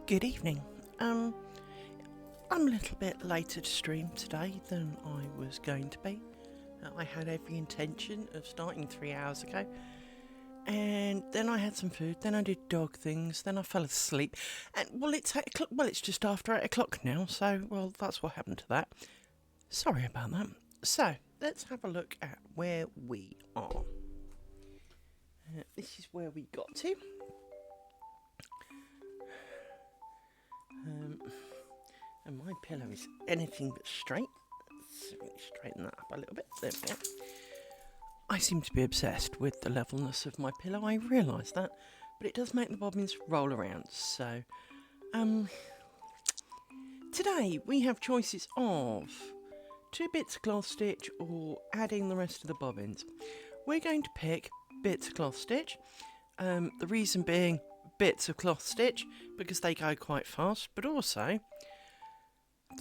Good evening. I'm a little bit later to stream today than I was going to be. I had every intention of starting 3 hours ago, and then I had some food. Then I did dog things. Then I fell asleep, and it's 8 o'clock. Well, it's just after 8 o'clock now. So, that's what happened to that. Sorry about that. So let's have a look at where we are. This is where we got to. And my pillow is anything but straight. Let's straighten that up a little bit. There we go. I seem to be obsessed with the levelness of my pillow. I realise that, but it does make the bobbins roll around. So, today we have choices of 2 bits of cloth stitch or adding the rest of the bobbins. We're going to pick bits of cloth stitch. The reason being bits of cloth stitch because they go quite fast, but also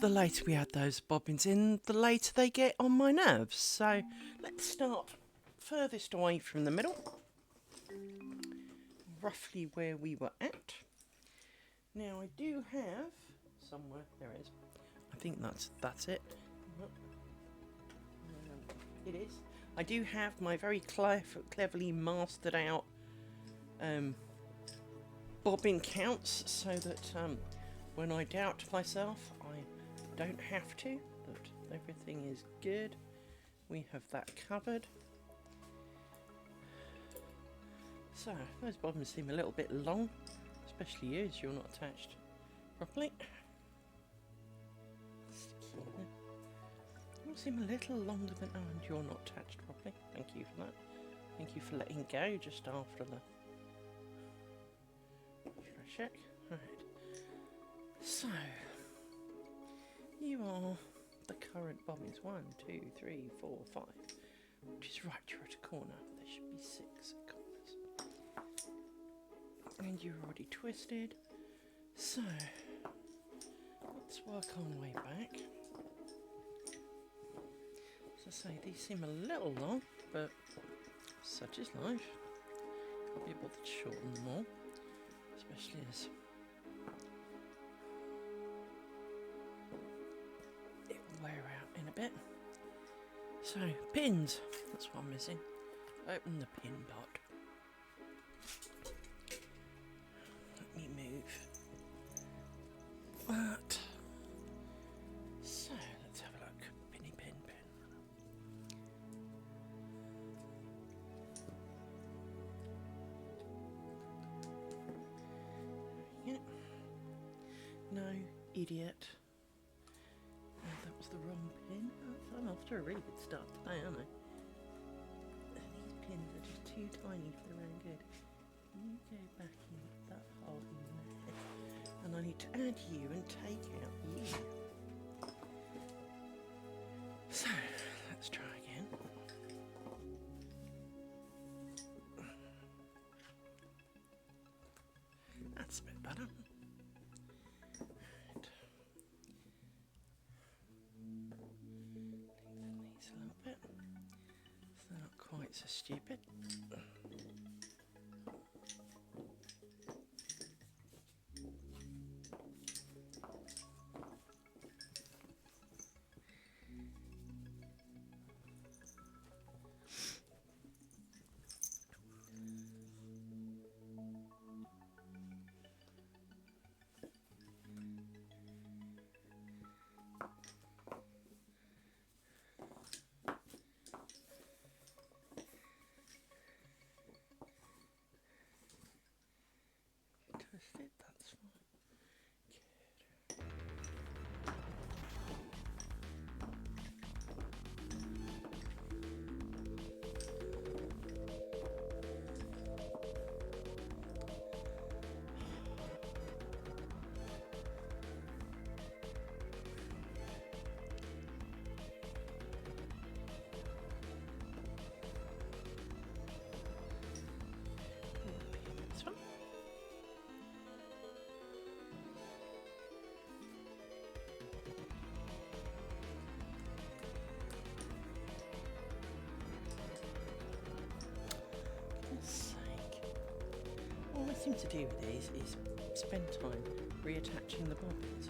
the later we add those bobbins in, the later they get on my nerves. So let's start furthest away from the middle, roughly where we were at. Now I do have somewhere, there it is. I think that's it. It is. I do have my very cleverly mastered out bobbin counts so that when I doubt myself I don't have to, but everything is good. We have that covered. So those bobbins seem a little bit long, especially you as you're not attached properly. You seem a little longer than, and you're not attached properly. Thank you for that. Thank you for letting go just after the check. Right. So you are the current bobbins. 1, 2, 3, 4, 5. Which is right, you're at a corner. There should be 6 corners. And you're already twisted. So let's work our way back. As I say, these seem a little long, but such is life. Can't be bothered to shorten them all, especially as it will wear out in a bit. So, pins, that's what I'm missing. Open the pin pot. Let me move that. So, let's have a look. Pinny pin, pin. Yeah. No, idiot. Oh, that was the wrong pin. Oh, I'm off to a really good start today, aren't I? These pins are just too tiny for their own good. You go back in that hole in there. And I need to add you and take out you. So, let's try again. That's a bit better. Right. Lengthen these a little bit. So they're not quite so stupid. Twist it, that's fine. This one. thing to do with these is spend time reattaching the bobbins.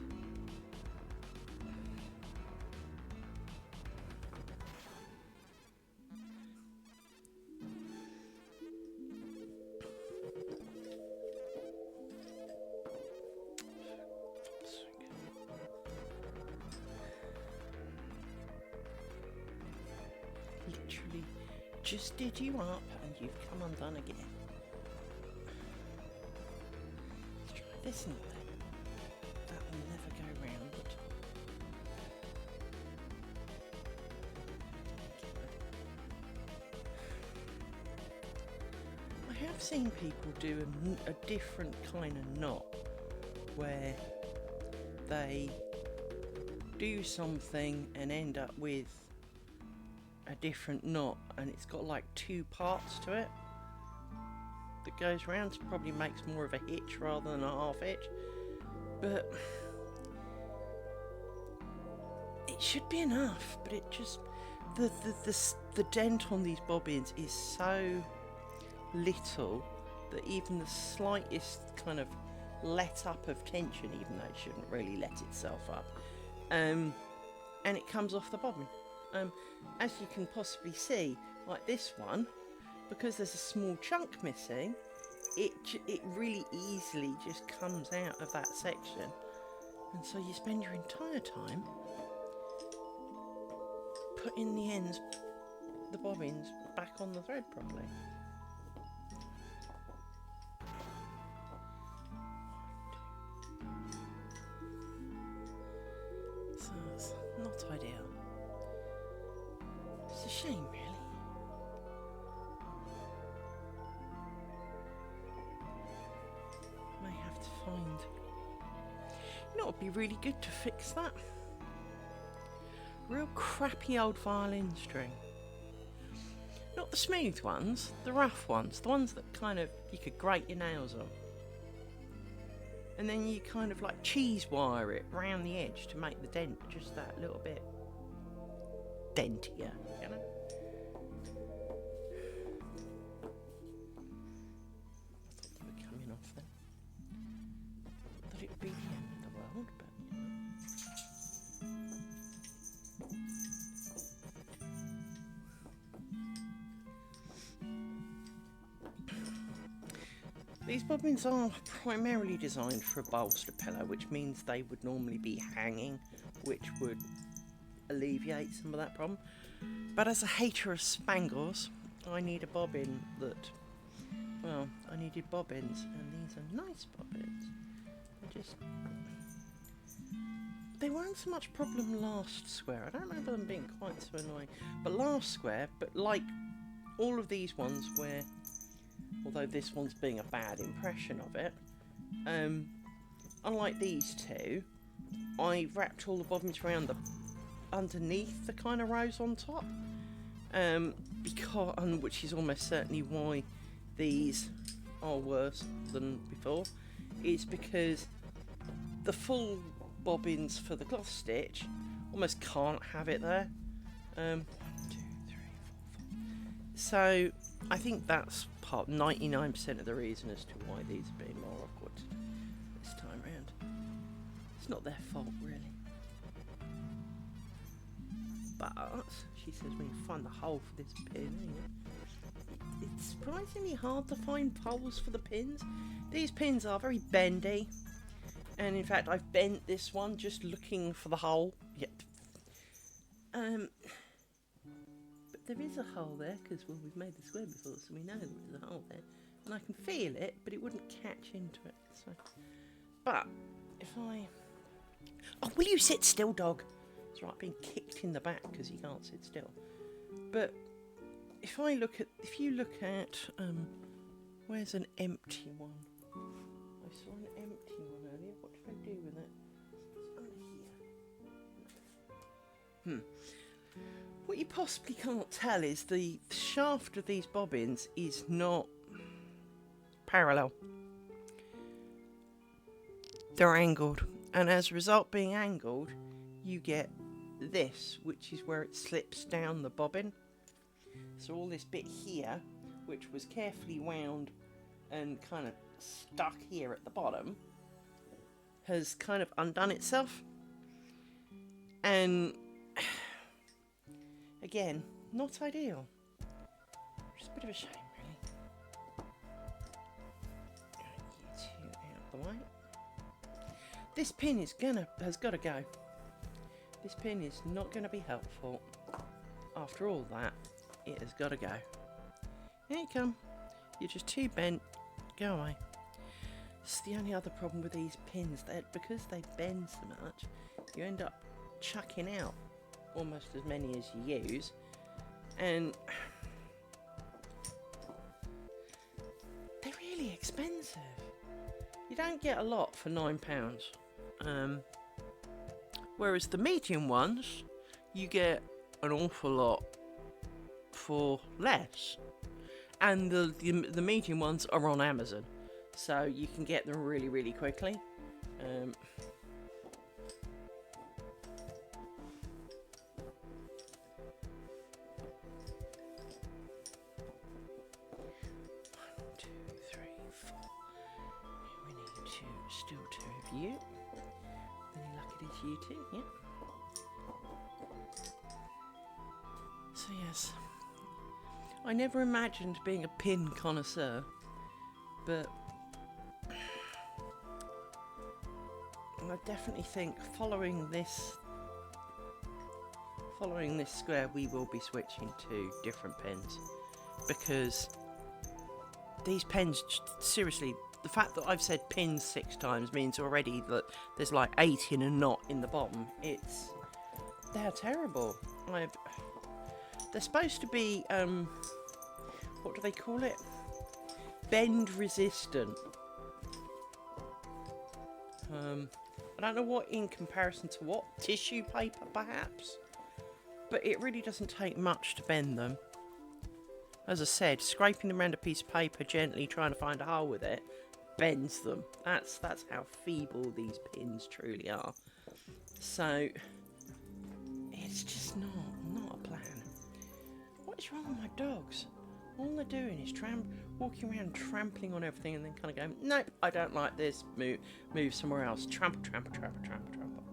Literally just did you up and you've come undone again. Let's try this knot then. That will never go round. I have seen people do a different kind of knot where they do something and end up with a different knot, and it's got like two parts to it that goes round, so probably makes more of a hitch rather than a half hitch, but it should be enough. But it just the dent on these bobbins is so little that even the slightest kind of let up of tension, even though it shouldn't really let itself up, and it comes off the bobbin. As you can possibly see, like this one, because there's a small chunk missing, it really easily just comes out of that section, and so you spend your entire time putting the ends, the bobbins, back on the thread properly. So it's not ideal. It's a shame, really. May have to find... You know, it'd be really good to fix that. Real crappy old violin string. Not the smooth ones, the rough ones, the ones that kind of you could grate your nails on. And then you kind of like cheese wire it round the edge to make the dent just that little bit dentier, you know? I thought they were coming off then. I thought it would be the end of the world, but you know. These bobbins are primarily designed for a bolster pillow, which means they would normally be hanging, which would alleviate some of that problem. But as a hater of spangles, I need a bobbin that, well, I needed bobbins, and these are nice bobbins. They weren't so much problem last square. I don't remember them being quite so annoying. But last square, but like all of these ones where, although this one's being a bad impression of it, unlike these two, I wrapped all the bobbins around the underneath the kind of rows on top, which is almost certainly why these are worse than before, is because the full bobbins for the cloth stitch almost can't have it there. 1, 2, 3, 4, 5. So I think that's 99% of the reason as to why these are being more awkward this time round. It's not their fault, really. But she says we can find the hole for this pin. It's surprisingly hard to find holes for the pins. These pins are very bendy, and in fact I've bent this one just looking for the hole. Yet, but there is a hole there because, well, we've made the square before, so we know there's a hole there, and I can feel it, but it wouldn't catch into it. So, but if I, will you sit still, dog? It's right, being kicked in the back because he can't sit still. But if you look at, where's an empty one? I saw an empty one earlier. What did I do with it? It's under here. What you possibly can't tell is the shaft of these bobbins is not parallel. They're angled, and as a result, being angled, you get this, which is where it slips down the bobbin. So all this bit here, which was carefully wound and kind of stuck here at the bottom has kind of undone itself. And again, not ideal. Just a bit of a shame, really. You two out the way. This pin has got to go. This pin is not going to be helpful. After all that, it has got to go. Here you come. You're just too bent. Go away. It's the only other problem with these pins, that because they bend so much, you end up chucking out almost as many as you use, and they're really expensive. You don't get a lot for £9. Whereas the medium ones, you get an awful lot for less. And the medium ones are on Amazon, so you can get them really, really quickly. 1, 2, 3, 4. We need still 2 of you. Any luck it is you two, yeah. So yes, I never imagined being a pin connoisseur, but I definitely think following this square we will be switching to different pins, because these pens, seriously, the fact that I've said pins 6 times means already that there's like 8 in a knot in the bottom. They're terrible. They're supposed to be, what do they call it? Bend resistant. I don't know what in comparison to what, tissue paper perhaps? But it really doesn't take much to bend them. As I said, scraping them around a piece of paper gently, trying to find a hole with it, bends them. That's how feeble these pins truly are. So, it's just not a plan. What is wrong with my dogs? All they're doing is walking around trampling on everything and then kind of going, nope, I don't like this, move somewhere else. Trample, trample, trample, trample, trample.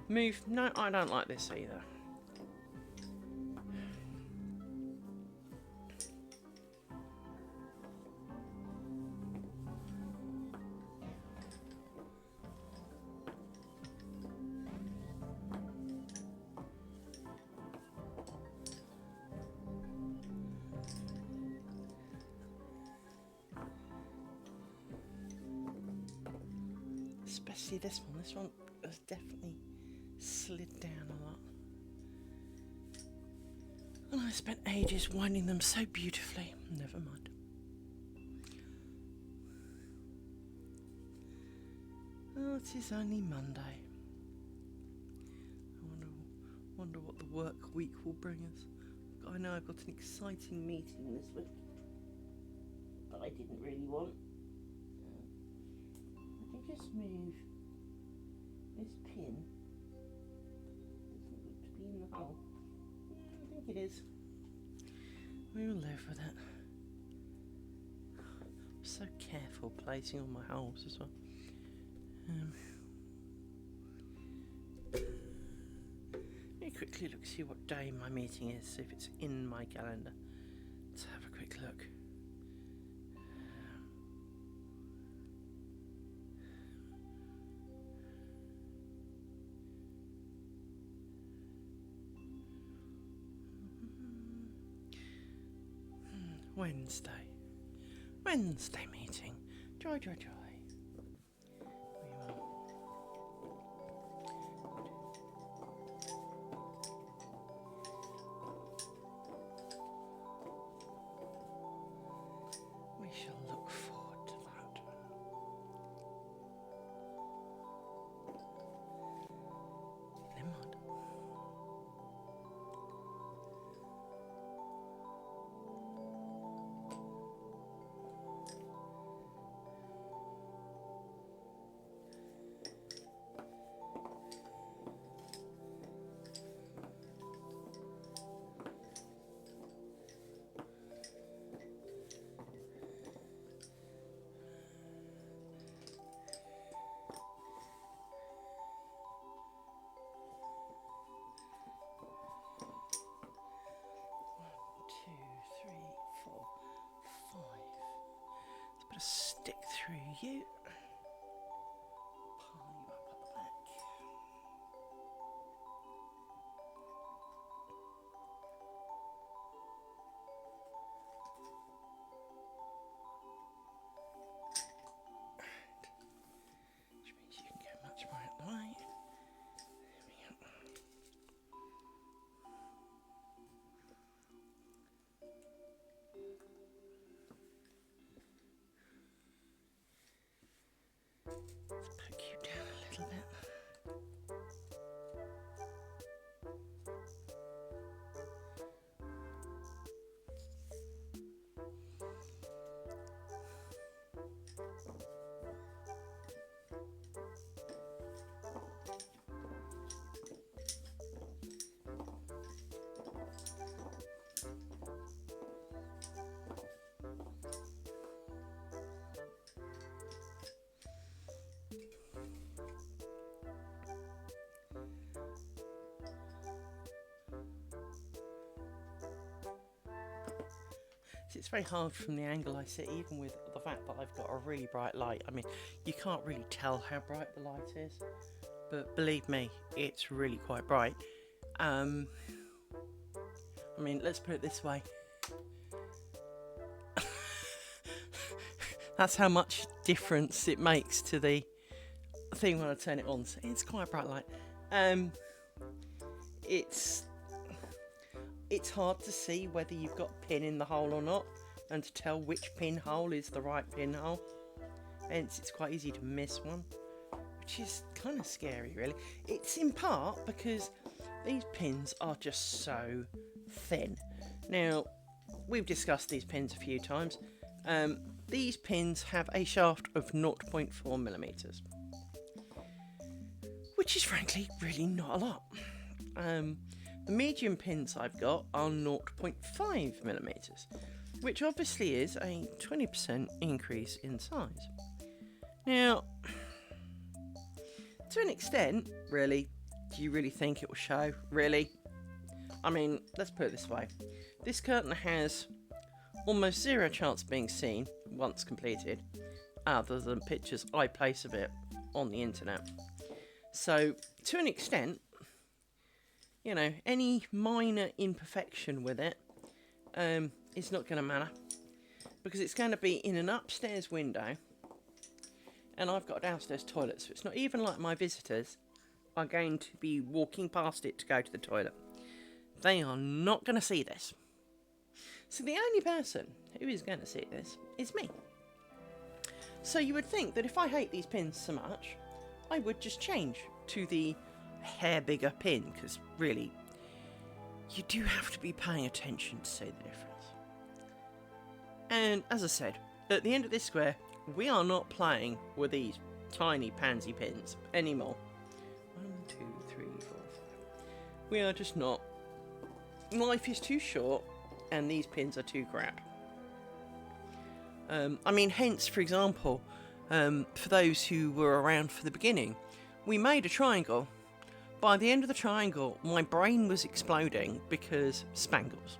Move, no, I don't like this either. Especially this one. This one has definitely slid down a lot. And I spent ages winding them so beautifully. Never mind. Oh, it is only Monday. I wonder what the work week will bring us. I know I've got an exciting meeting this week that I didn't really want. I can just move this pin. Doesn't look to be in the hole. I think it is. We will live with it. I'm so careful placing all my holes as well. Let me quickly look, see what day my meeting is, see if it's in my calendar. Let's have a quick look. Wednesday meeting. Joy, joy, joy. We shall look forward to that. Never mind. Just stick through you. Pull you up at the back. Which means you can get much more out the way. There we go. Poke you down a little bit. It's very hard from the angle I sit, even with the fact that I've got a really bright light. I mean, you can't really tell how bright the light is, but believe me, it's really quite bright. I mean, let's put it this way. That's how much difference it makes to the thing when I turn it on. So it's quite a bright light. It's hard to see whether you've got a pin in the hole or not, and to tell which pinhole is the right pinhole. Hence, it's quite easy to miss one, which is kind of scary, really. It's in part because these pins are just so thin. Now, we've discussed these pins a few times. These pins have a shaft of 0.4 millimeters, which is frankly really not a lot. The medium pins I've got are 0.5 millimeters, which obviously is a 20% increase in size. Now, to an extent, really, do you really think it will show? Really? I mean, let's put it this way. This curtain has almost zero chance of being seen once completed, other than pictures I place of it on the internet. So, to an extent, you know, any minor imperfection with it is not going to matter, because it's going to be in an upstairs window, and I've got a downstairs toilet, so it's not even like my visitors are going to be walking past it to go to the toilet. They are not going to see this. So the only person who is going to see this is me. So you would think that if I hate these pins so much, I would just change to the hair bigger pin, because really, you do have to be paying attention to see the difference. And as I said, at the end of this square, we are not playing with these tiny pansy pins anymore. 1, 2, 3, 4, 5. We are just not. Life is too short, and these pins are too crap. I mean, hence, for example, for those who were around for the beginning, we made a triangle. By the end of the triangle, my brain was exploding because spangles.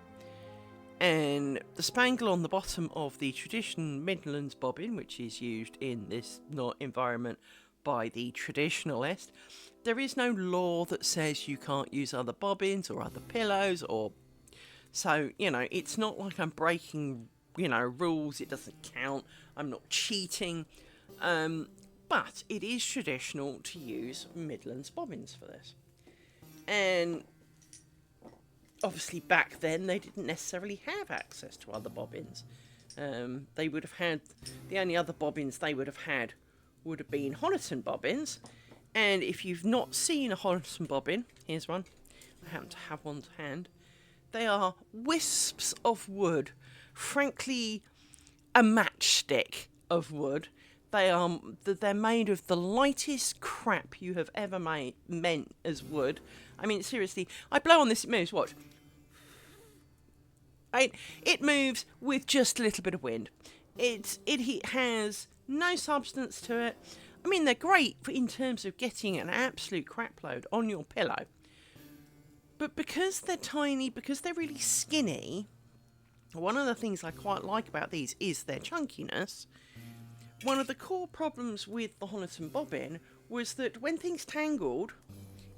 And the spangle on the bottom of the traditional Midlands bobbin, which is used in this environment by the traditionalist, there is no law that says you can't use other bobbins or other pillows, or so, you know, it's not like I'm breaking, you know, rules. It doesn't count. I'm not cheating. But it is traditional to use Midlands bobbins for this. And obviously back then they didn't necessarily have access to other bobbins. They would have had, the only other bobbins they would have had would have been Honiton bobbins. And if you've not seen a Honiton bobbin, here's one. I happen to have one to hand. They are wisps of wood, frankly a matchstick of wood. They're made of the lightest crap you have ever meant as wood. I mean, seriously, I blow on this, it moves, watch. Right? It moves with just a little bit of wind. It has no substance to it. I mean, they're great in terms of getting an absolute crap load on your pillow. But because they're tiny, because they're really skinny, one of the things I quite like about these is their chunkiness. one of the core problems with the Honiton bobbin was that when things tangled,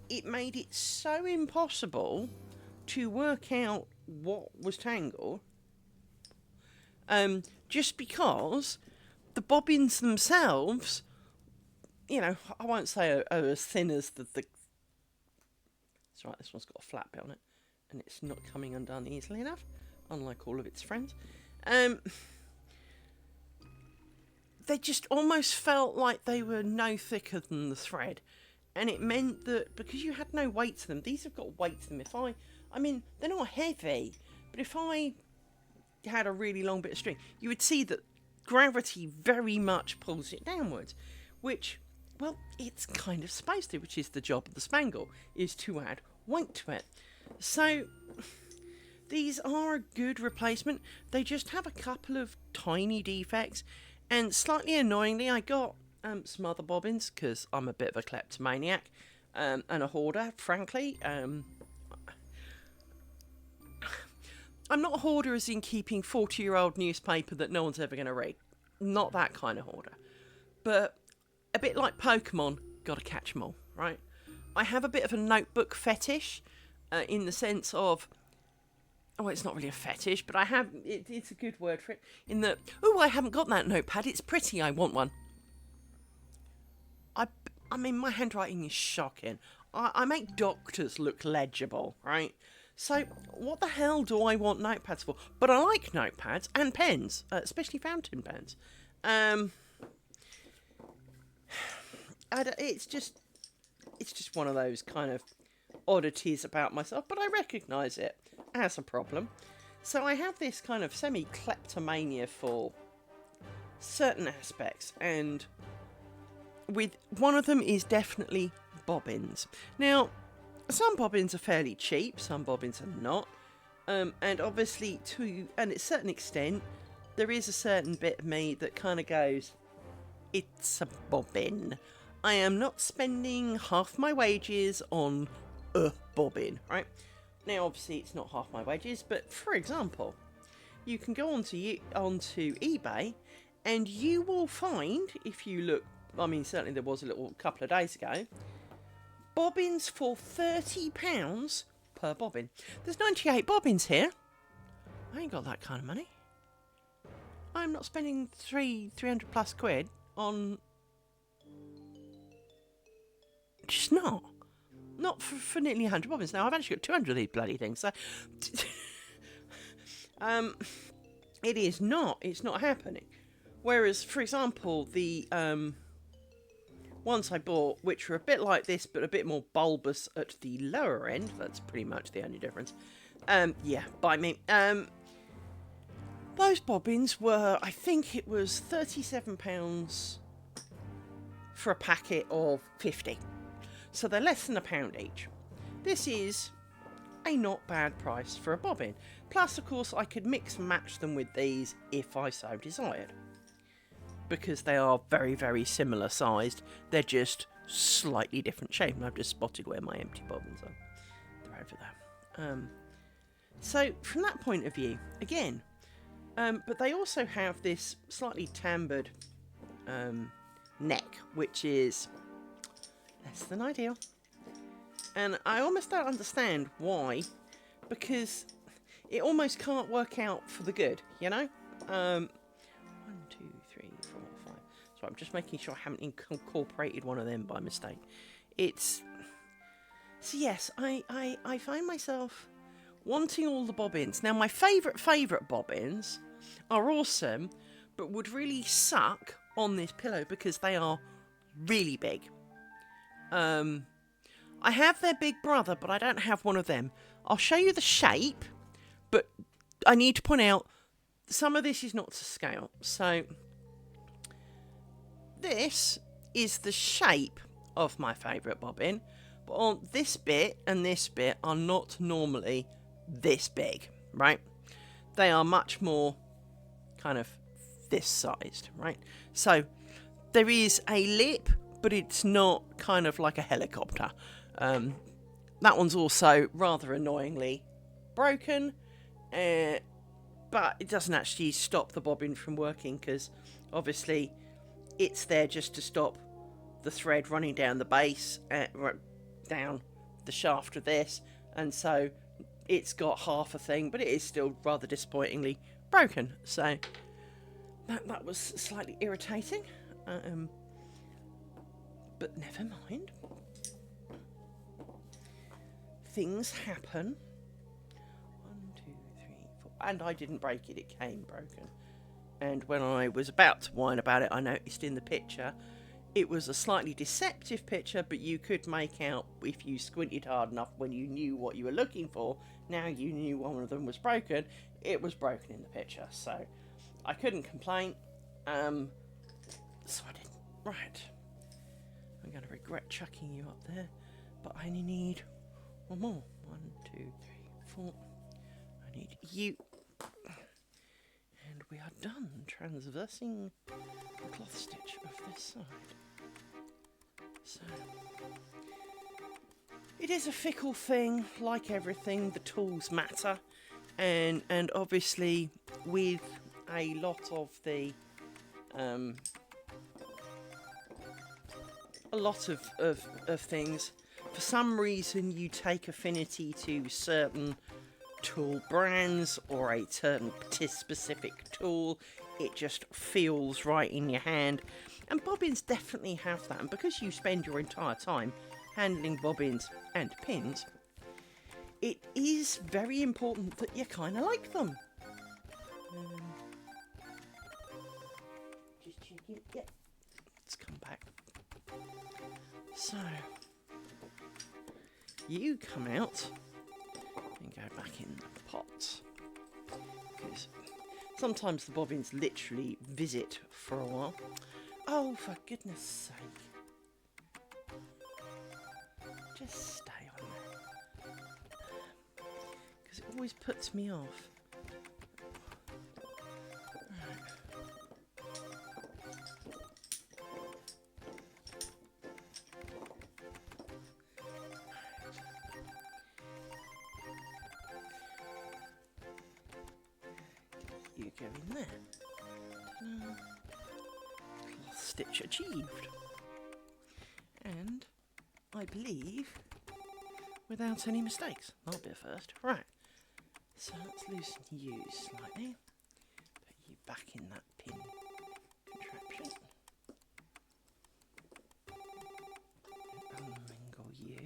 it made it so impossible to work out what was tangled, just because the bobbins themselves, you know, I won't say are as thin as the... That's right, this one's got a flat bit on it, and it's not coming undone easily enough, unlike all of its friends. They just almost felt like they were no thicker than the thread. And it meant that because you had no weight to them, these have got weight to them. I mean, they're not heavy, but if I had a really long bit of string, you would see that gravity very much pulls it downwards, which, well, it's kind of supposed to, which is the job of the spangle, is to add weight to it. So these are a good replacement. They just have a couple of tiny defects, and slightly annoyingly, I got some other bobbins, because I'm a bit of a kleptomaniac and a hoarder, frankly. I'm not a hoarder as in keeping 40-year-old newspaper that no one's ever going to read. Not that kind of hoarder. But a bit like Pokemon, gotta catch 'em all, right? I have a bit of a notebook fetish, in the sense of... Oh, it's not really a fetish, but I have... It's a good word for it. In that, oh, I haven't got that notepad. It's pretty. I want one. I mean, my handwriting is shocking. I make doctors look legible, right? So, what the hell do I want notepads for? But I like notepads and pens, especially fountain pens. It's just one of those kind of oddities about myself, but I recognise it as a problem. So I have this kind of semi-kleptomania for certain aspects, and with one of them is definitely bobbins. Now, some bobbins are fairly cheap, some bobbins are not, and obviously to a certain extent, there is a certain bit of me that kind of goes, it's a bobbin. I am not spending half my wages on a bobbin, right? Now, obviously, it's not half my wages, but for example, you can go onto eBay, and you will find, if you look, I mean, certainly there was a little couple of days ago, bobbins for £30 per bobbin. There's 98 bobbins here. I ain't got that kind of money. I'm not spending 300 plus quid on... Just not. Not for nearly 100 bobbins. Now, I've actually got 200 of these bloody things, so... it's not happening. Whereas, for example, the ones I bought, which were a bit like this, but a bit more bulbous at the lower end, that's pretty much the only difference. Yeah, by me. Those bobbins were, I think it was £37 for a packet of 50. So they're less than £1 each. This is a not bad price for a bobbin. Plus, of course, I could mix and match them with these if I so desired, because they are very, very similar sized. They're just slightly different shape, and I've just spotted where my empty bobbins are. They're over there. So, from that point of view, again, but they also have this slightly timbered neck, which is less than ideal. And I almost don't understand why, because it almost can't work out for the good, you know? 1, 2, 3, 4, 5. So I'm just making sure I haven't incorporated one of them by mistake. It's... So yes, I find myself wanting all the bobbins. Now, my favourite bobbins are awesome, but would really suck on this pillow because they are really big. I have their big brother, but I don't have one of them. I'll show you the shape, but I need to point out some of this is not to scale. So this is the shape of my favourite bobbin, but on this bit and this bit are not normally this big, right? They are much more kind of this sized, right? So there is a lip, but it's not kind of like a helicopter. That one's also rather annoyingly broken, but it doesn't actually stop the bobbin from working, because obviously it's there just to stop the thread running down the base, down the shaft of this, and so it's got half a thing, but it is still rather disappointingly broken. So that was slightly irritating, but never mind. Things happen. 1, 2, 3, 4, and I didn't break it; it came broken. And when I was about to whine about it, I noticed in the picture it was a slightly deceptive picture, but you could make out if you squinted hard enough when you knew what you were looking for. Now you knew one of them was broken. It was broken in the picture, so I couldn't complain. So I didn't. Right. I'm going to regret chucking you up there, but I only need one more. 1, 2, 3, 4. I need you. And we are done transversing the cloth stitch of this side. So, it is a fickle thing, like everything, the tools matter, and obviously with a lot of the, a lot of things, for some reason you take affinity to certain tool brands or a certain specific tool. It just feels right in your hand, and bobbins definitely have that. And because you spend your entire time handling bobbins and pins, it is very important that you kind of like them. Just checking. Yep. Let's come back. So you come out and go back in the pot, because sometimes the bobbins literally visit for a while. Oh, for goodness sake. Just stay on there. Because it always puts me off. You go in there. Cloth stitch achieved. And I believe without any mistakes. That'll be a first. Right. So let's loosen you slightly. Put you back in that pin contraption. Unmingle you.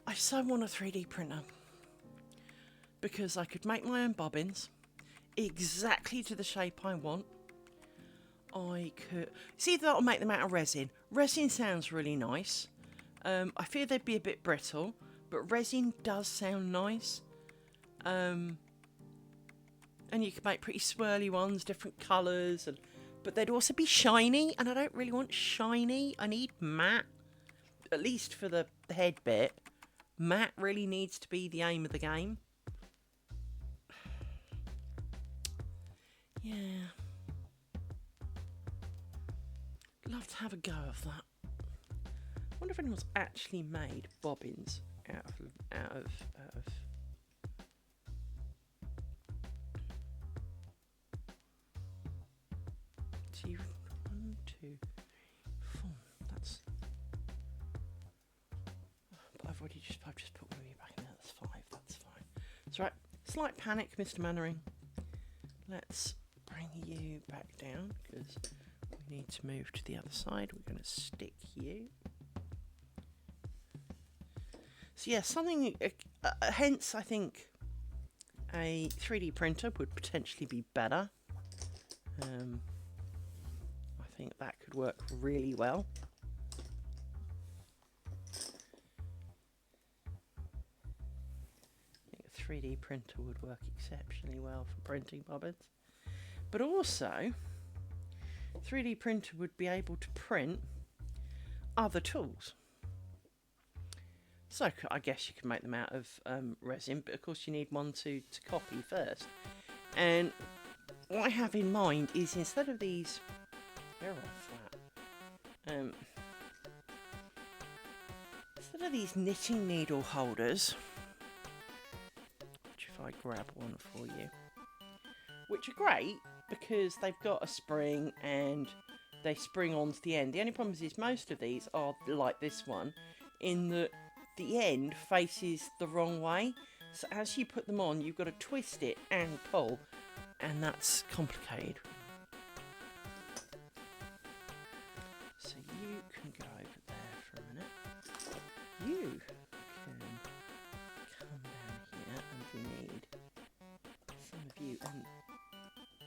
I so want a 3D printer, because I could make my own bobbins exactly to the shape I want. I could see that'll make them out of resin. Resin sounds really nice. I fear they'd be a bit brittle, but resin does sound nice. And you could make pretty swirly ones, different colours, but they'd also be shiny, and I don't really want shiny. I need matte, at least for the head bit. Matte really needs to be the aim of the game. Yeah. Love to have a go of that. I wonder if anyone's actually made bobbins out of 2, 1, 2, 4. That's. But I've just put one of you back in there. That's 5. That's fine. That's right. Slight panic, Mr. Mannering. Let's bring you back down, because we need to move to the other side. We're going to stick you. So yeah, something, hence I think a 3D printer would potentially be better. I think that could work really well. I think a 3D printer would work exceptionally well for printing bobbins. But also, 3D printer would be able to print other tools. So I guess you can make them out of resin, but of course you need one to copy first. And what I have in mind is, instead of these, they're all flat. Instead of these knitting needle holders, which if I grab one for you, which are great because they've got a spring and they spring onto the end. The only problem is most of these are like this one, in that the end faces the wrong way. So as you put them on, you've got to twist it and pull, and that's complicated. So you can go over there for a minute. You can come down here, and we need some of you. And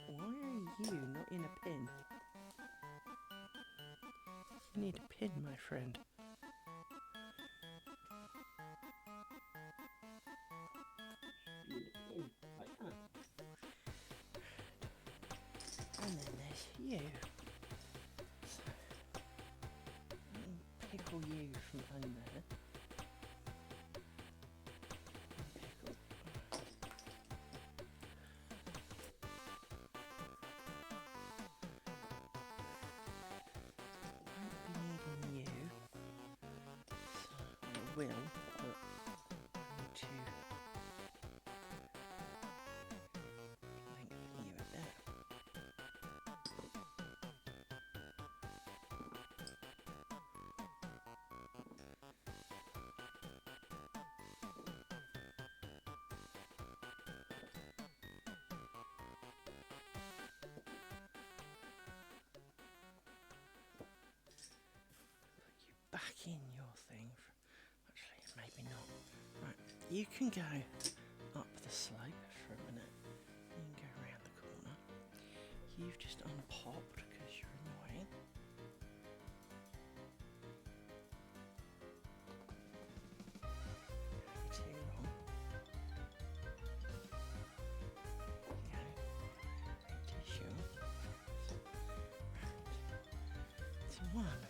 why are you not in a pin? You need a pin, my friend. You need a pin like that. And then there's you. So, pickle you from under there. Pickle. Won't be needing you. So I will, but I need to lengthen you a bit. Back in your thing. Actually, maybe not. Right, you can go up the slope for a minute. You can go around the corner. You've just unpopped because you're annoying. Too wrong. There you go. It is you. Right. It's one.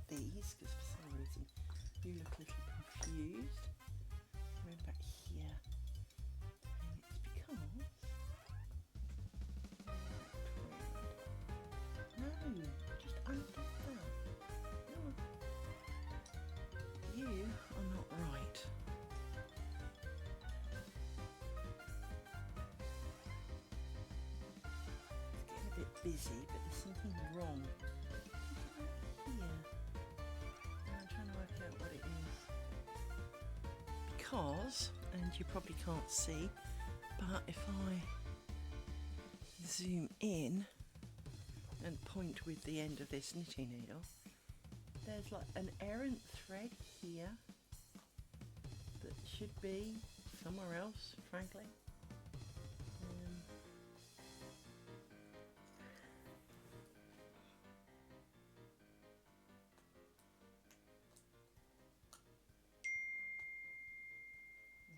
These, because for some reason you look a little confused. Going back here, and it's because no, just undo that. No, you are not right. It's getting a bit busy, but there's something wrong. Here. I'm trying to work out what it is. Because, and you probably can't see, but if I zoom in and point with the end of this knitting needle, there's like an errant thread here that should be somewhere else, frankly.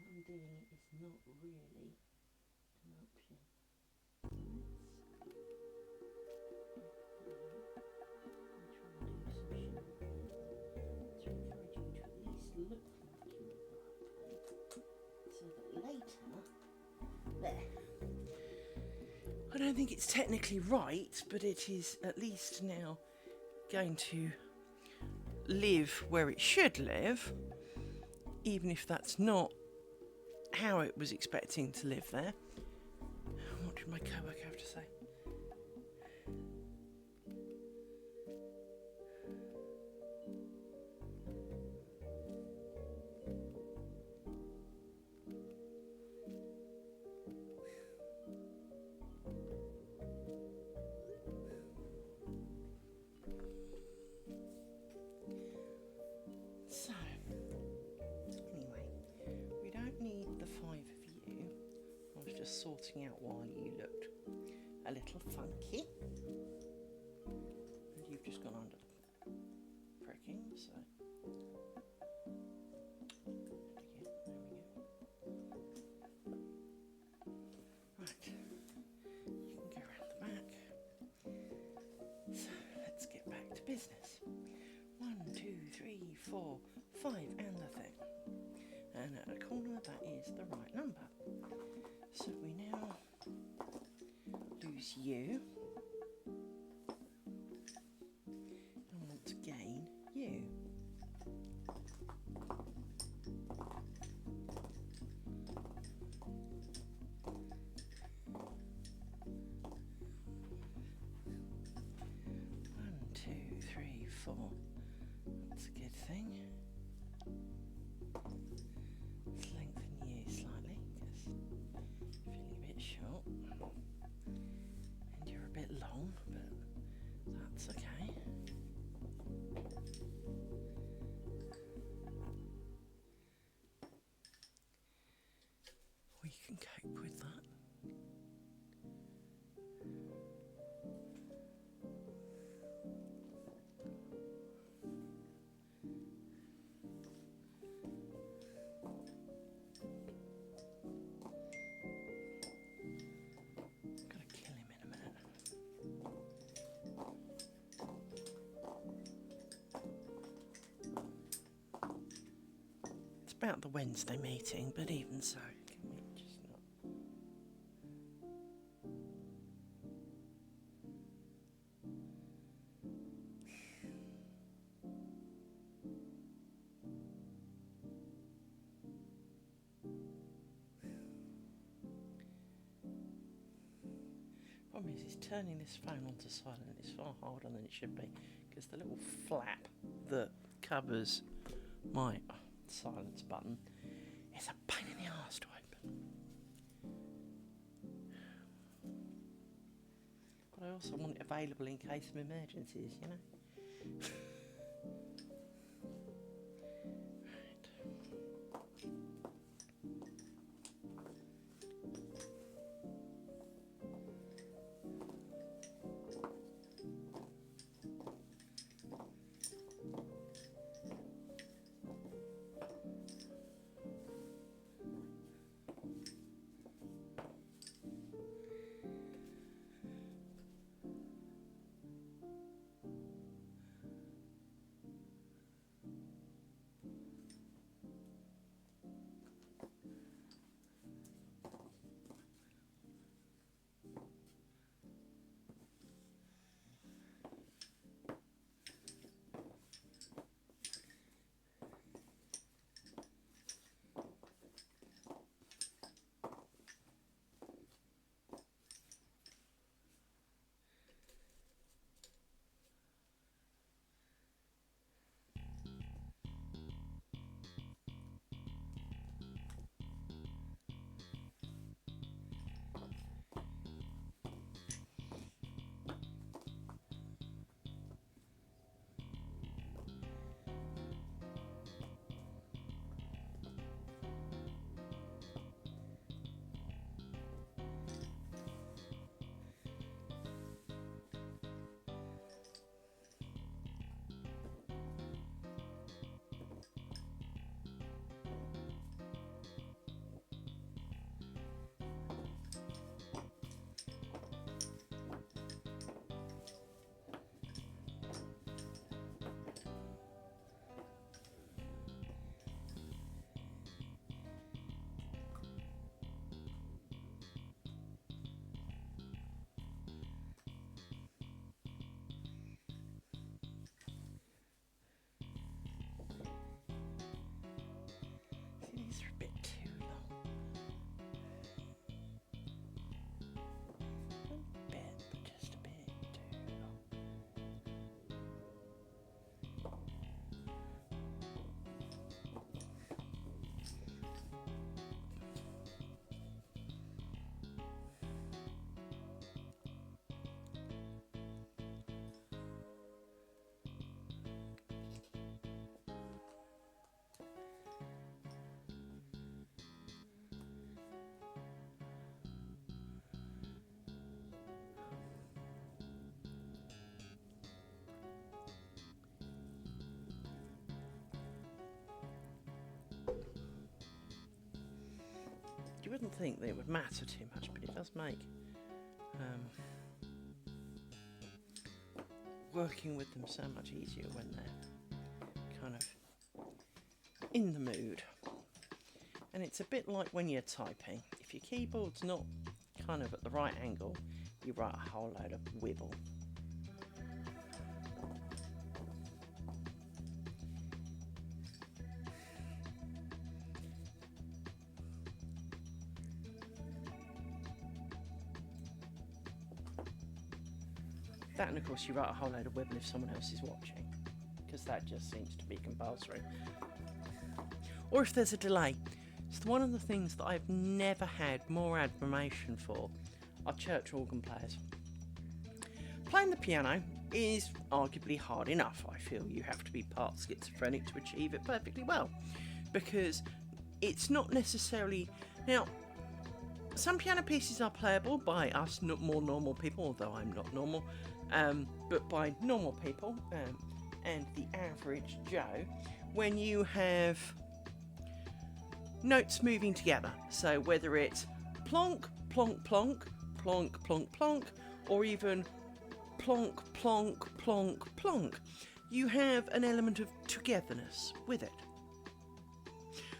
Undoing it is not really an option. To encourage you to at least look like you are, so that later, there. I don't think it's technically right, but it is at least now going to live where it should live, even if that's not how it was expecting to live there. What did my co-worker have to say? So just sorting out why you looked a little funky. And you've just gone under the pricking, so. Right, you can go around the back. So let's get back to business. 1, 2, 3, 4, 5, and the thing. And at the corner, that is the right number. So we now lose you. And want to gain you. One, two, three, four. That's a good thing. Let's lengthen you slightly because you're feeling a bit short. And you're a bit long, but that's okay. We can cope with that. About the Wednesday meeting, but even so, can we just not? Problem is, turning this phone onto silent is far harder than it should be, because the little flap that covers my silence button is a pain in the arse to open. But I also want it available in case of emergencies, you know. You wouldn't think that it would matter too much, but it does make working with them so much easier when they're kind of in the mood. And it's a bit like when you're typing. If your keyboard's not kind of at the right angle, you write a whole load of wibble. That, and of course you write a whole load of wibble if someone else is watching, because that just seems to be compulsory. Or if there's a delay. It's one of the things that I've never had more admiration for are church organ players. Playing the piano is arguably hard enough. I feel you have to be part schizophrenic to achieve it perfectly well, because it's not necessarily... Now, some piano pieces are playable by us more normal people, although I'm not normal, but by normal people and the average Joe, when you have notes moving together. So whether it's plonk, plonk, plonk, plonk, plonk, plonk, or even plonk, plonk, plonk, plonk, you have an element of togetherness with it.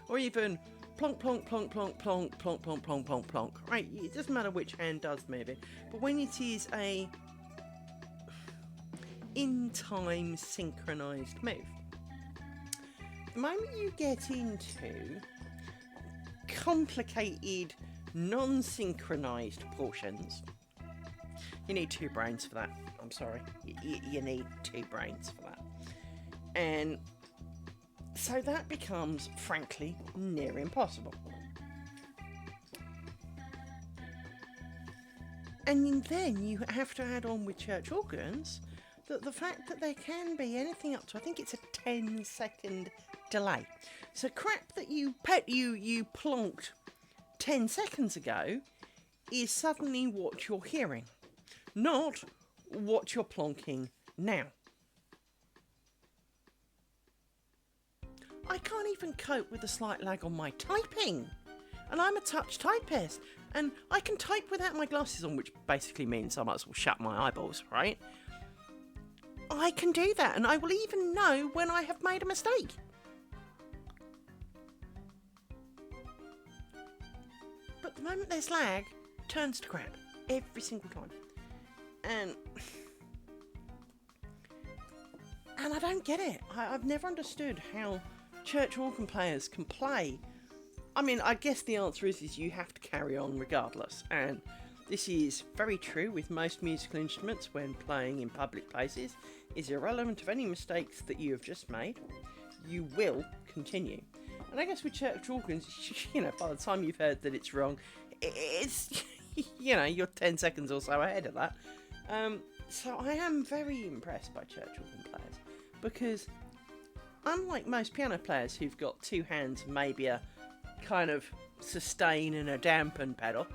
Or even plonk, plonk, plonk, plonk, plonk, plonk, plonk, plonk, plonk, plonk, right? It doesn't matter which hand does move it, but when it is a in time synchronized move, the moment you get into complicated non-synchronized portions, you need two brains for that. I'm sorry, you need two brains for that. And so that becomes, frankly, near impossible. And then you have to add on with church organs that the fact that there can be anything up to, I think it's a 10-second delay. So crap that you plonked 10 seconds ago is suddenly what you're hearing, not what you're plonking now. I can't even cope with the slight lag on my typing, and I'm a touch typist, and I can type without my glasses on, which basically means I might as well shut my eyeballs, right? I can do that, and I will even know when I have made a mistake. But the moment there's lag, it turns to crap every single time. And I don't get it. I've never understood how church organ players can play. I mean, I guess the answer is you have to carry on regardless. And this is very true with most musical instruments when playing in public places. It's irrelevant of any mistakes that you have just made. You will continue. And I guess with church organs, you know, by the time you've heard that it's wrong, it's, you know, you're 10 seconds or so ahead of that. So I am very impressed by church organ players, because unlike most piano players who've got two hands, maybe a kind of sustain and a dampen pedal,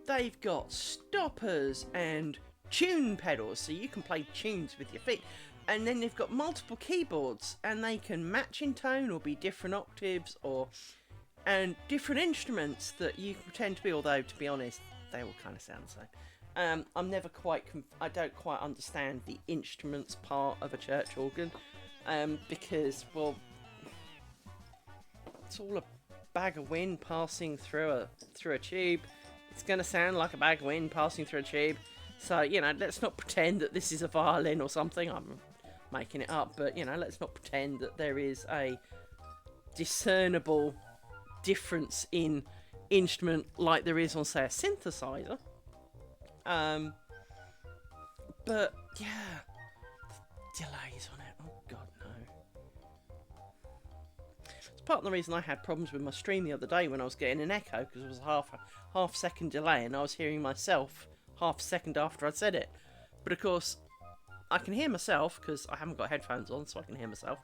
they've got stoppers and tune pedals, so you can play tunes with your feet. And then they've got multiple keyboards, and they can match in tone or be different octaves, and different instruments that you can pretend to be, although to be honest, they all kind of sound the same. I don't quite understand the instruments part of a church organ, because, well, it's all a bag of wind passing through a tube. It's going to sound like a bag of wind passing through a tube. So, you know, let's not pretend that this is a violin or something. I'm making it up, but, you know, let's not pretend that there is a discernible difference in instrument like there is on, say, a synthesizer. But, yeah, delays on it. Oh, God, no. It's part of the reason I had problems with my stream the other day when I was getting an echo, because it was a half second delay, and I was hearing myself half a second after I'd said it. But, of course, I can hear myself because I haven't got headphones on, so I can hear myself.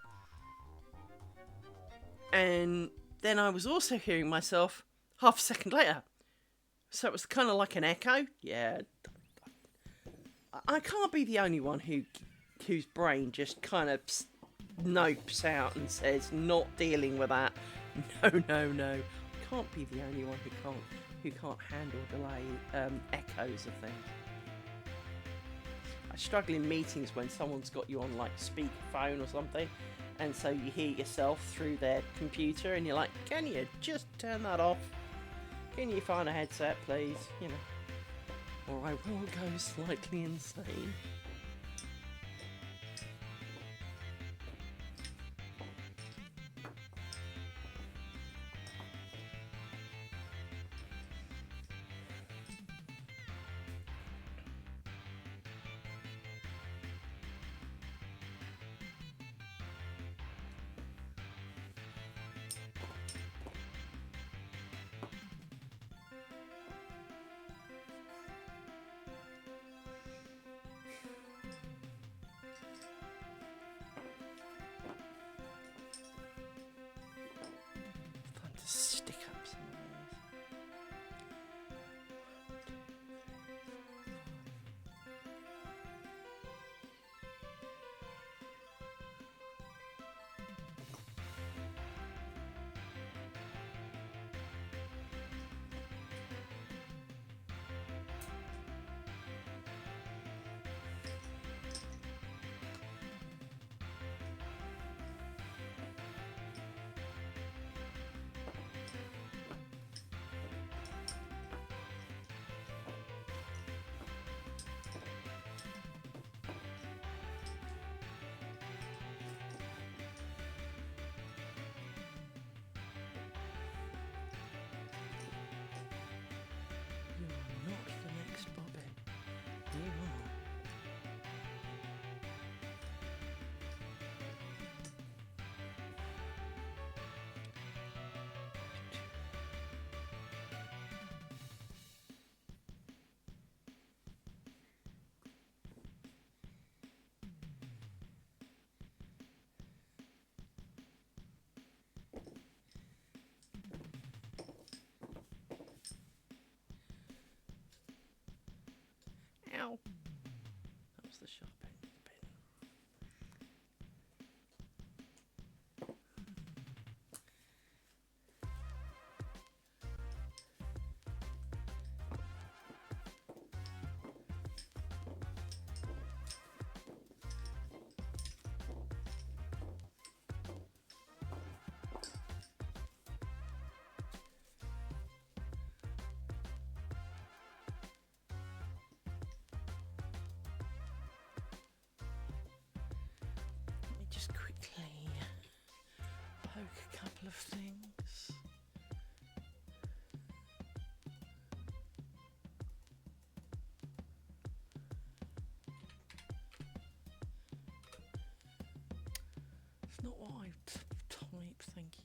And then I was also hearing myself half a second later. So it was kind of like an echo. Yeah. I can't be the only one whose brain just kind of nopes out and says, not dealing with that. No. can't be the only one who can't handle delay echoes of things. I struggle in meetings when someone's got you on like speakerphone or something, and so you hear yourself through their computer, and you're like, "Can you just turn that off? Can you find a headset, please? You know, or I will go slightly insane." Fun to stick up some of these. You're not the next bobbin. You are. Ow! That was the sharp end of the pin. Let me just quickly poke a couple of things. It's not what I type, thank you.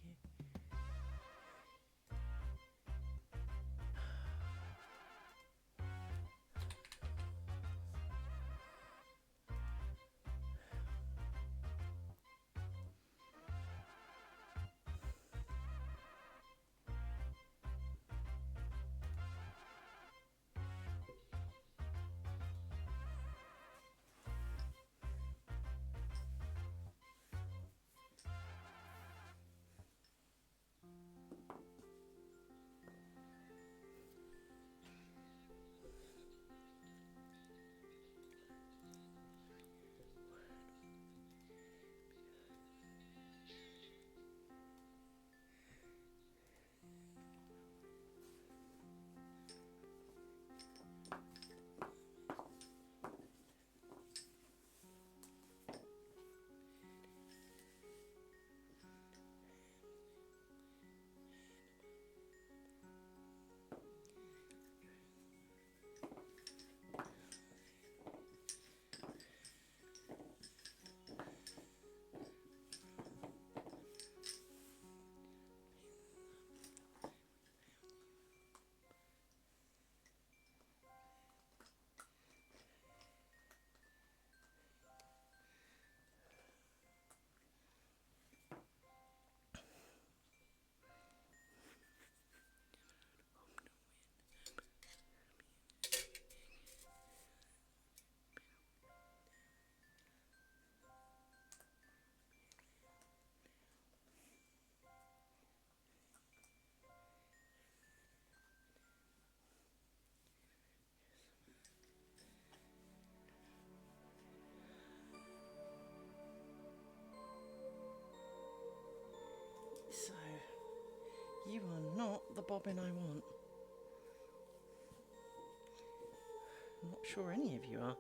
You are not the bobbin I want. I'm not sure any of you are.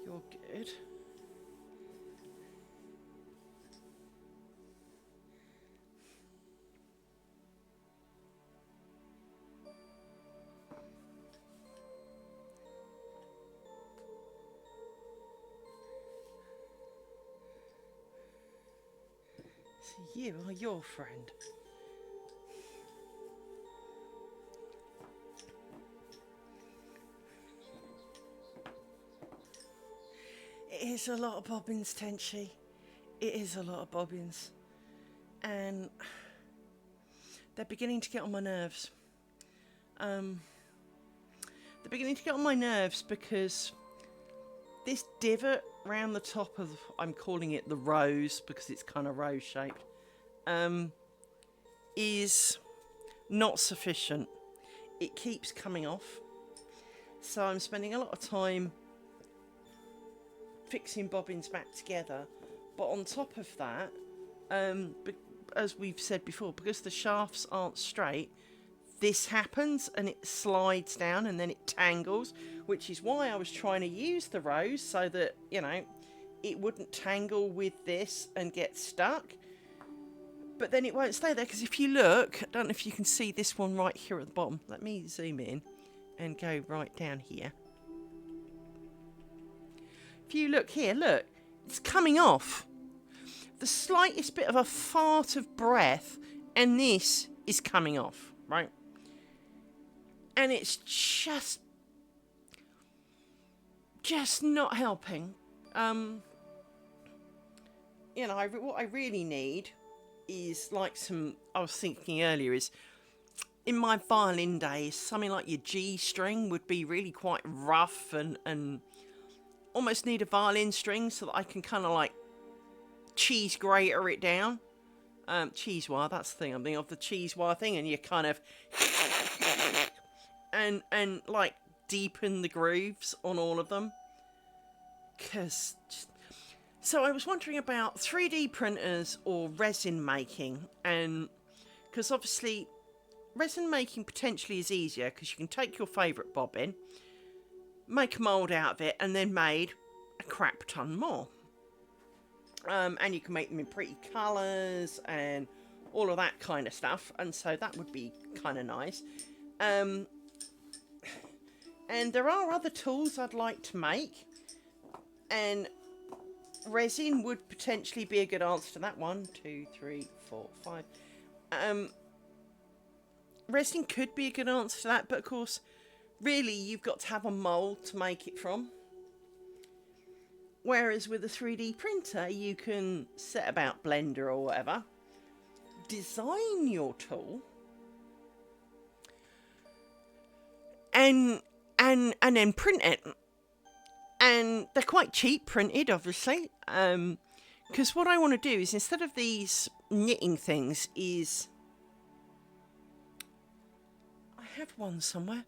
You're good. So you are your friend. It is a lot of bobbins, Tenchi. It is a lot of bobbins. And they're beginning to get on my nerves. They're beginning to get on my nerves because this divot round the top of, I'm calling it the rose because it's kind of rose shaped, is not sufficient. It keeps coming off. So I'm spending a lot of time fixing bobbins back together. But on top of that, as we've said before, because the shafts aren't straight, this happens and it slides down and then it tangles, which is why I was trying to use the rose so that, you know, it wouldn't tangle with this and get stuck. But then it won't stay there, because if you look, I don't know if you can see this one right here at the bottom. Let me zoom in and go right down here. If you look here, look, it's coming off. The slightest bit of a fart of breath and this is coming off, right? And it's just not helping. You know, what I really need is like some, I was thinking earlier, is in my violin days, something like your G string would be really quite rough and almost need a violin string so that I can kind of like cheese grater it down. Cheese wire, that's the thing I'm thinking of, the cheese wire thing, and you kind of and like deepen the grooves on all of them. So I was wondering about 3D printers or resin making, and because obviously resin making potentially is easier because you can take your favourite bobbin, make a mould out of it, and then made a crap ton more. And you can make them in pretty colours and all of that kind of stuff, and so that would be kind of nice. And there are other tools I'd like to make, and resin would potentially be a good answer to that. 1, 2, 3, 4, 5. Resin could be a good answer to that, but of course, really, you've got to have a mould to make it from. Whereas with a 3D printer, you can set about Blender or whatever, design your tool, and then print it. And they're quite cheap printed, obviously, because what I want to do is, instead of these knitting things, is I had one somewhere.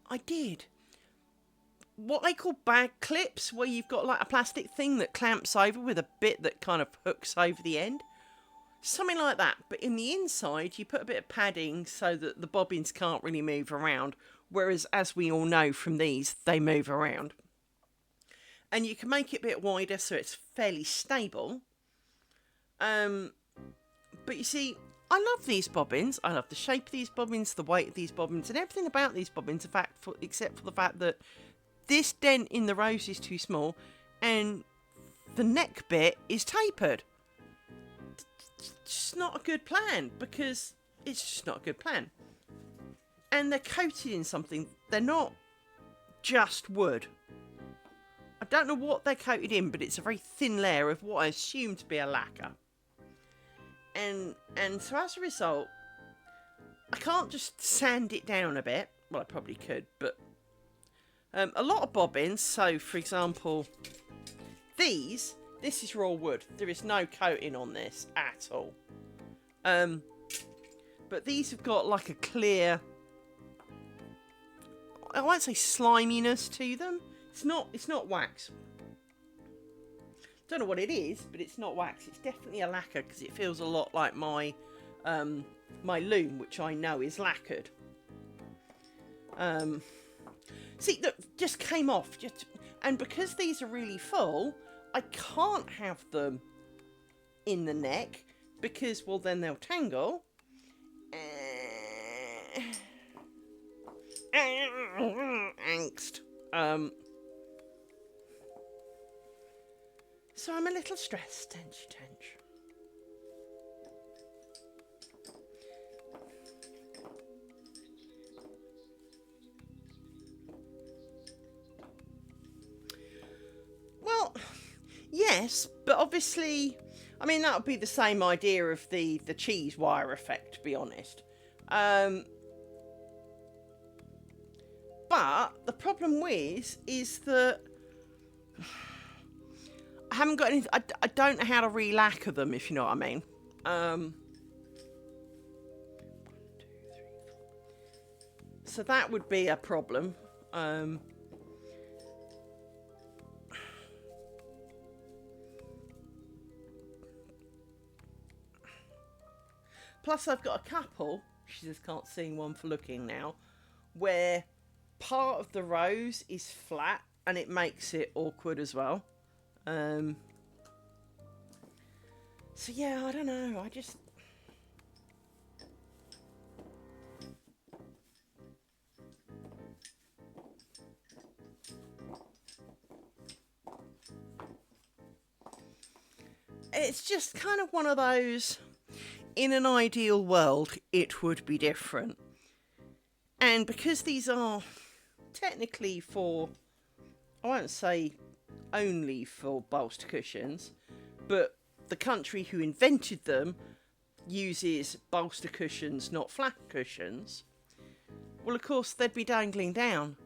I did. What I call bag clips, where you've got like a plastic thing that clamps over with a bit that kind of hooks over the end. Something like that, but in the inside you put a bit of padding so that the bobbins can't really move around, whereas as we all know from these, they move around. And you can make it a bit wider so it's fairly stable. But you see, I love these bobbins. I love the shape of these bobbins, the weight of these bobbins, and everything about these bobbins, in fact, except for the fact that this dent in the rose is too small and the neck bit is tapered. It's just not a good plan, because it's just not a good plan. And they're coated in something. They're not just wood. I don't know what they're coated in, but it's a very thin layer of what I assume to be a lacquer. And so as a result, I can't just sand it down a bit. Well, I probably could, but a lot of bobbins, so for example, this is raw wood. There is no coating on this at all. But these have got like a clear, I won't say sliminess to them. It's not wax. Don't know what it is, but it's not wax. It's definitely a lacquer because it feels a lot like my my loom, which I know is lacquered. See, look, just came off. And because these are really full, I can't have them in the neck because, well, then they'll tangle. Angst. So I'm a little stressed, tench. Well, yes, but obviously, I mean, that would be the same idea of the cheese wire effect, to be honest. But the problem is that I haven't got anything. I don't know how to re-lacquer them, if you know what I mean. 1, 2, 3, 4. So that would be a problem. Plus, I've got a couple. She just can't see one for looking now. Where part of the rose is flat, and it makes it awkward as well. So yeah, I don't know. It's just kind of one of those, in an ideal world, it would be different. And because these are technically for, I won't say only for bolster cushions, but the country who invented them uses bolster cushions, not flat cushions. Well, of course, they'd be dangling down.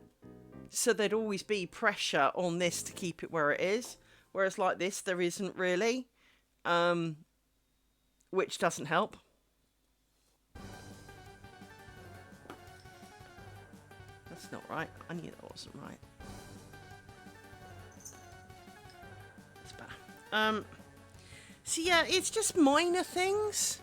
So there'd always be pressure on this to keep it where it is. Whereas like this, there isn't really. Which doesn't help. That's not right. I knew that wasn't right. That's better. So yeah, it's just minor things.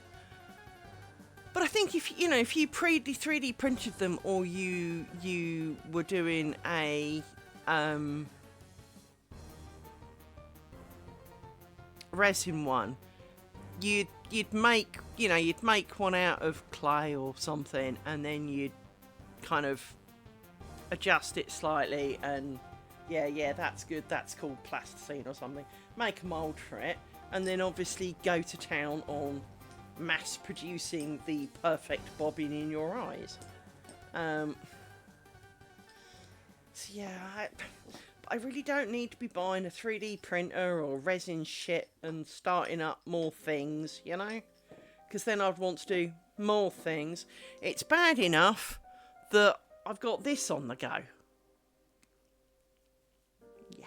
But I think if you pre-3D printed them, or you were doing a resin one, you'd make one out of clay or something, and then you'd kind of adjust it slightly, and yeah, that's good. That's called plasticine or something. Make a mold for it, and then obviously go to town on mass producing the perfect bobbin in your eyes. So yeah, I really don't need to be buying a 3D printer or resin shit and starting up more things, because then I'd want to do more things. It's bad enough that I've got this on the go. Yeah.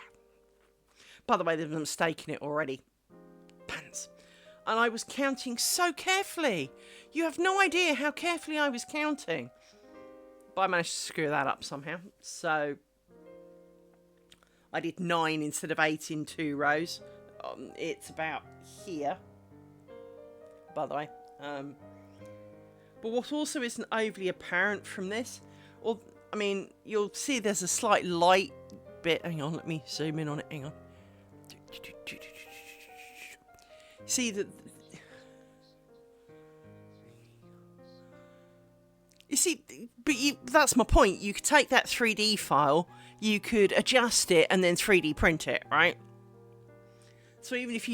By the way, there's a mistake in it already. Pants. And I was counting so carefully. You have no idea how carefully I was counting. But I managed to screw that up somehow. So I did 9 instead of 8 in 2 rows. It's about here, by the way. But what also isn't overly apparent from this, you'll see there's a slight light bit. Hang on, let me zoom in on it. Hang on. See that? You see, but that's my point. You could take that 3D file, you could adjust it, and then 3D print it, right? So even if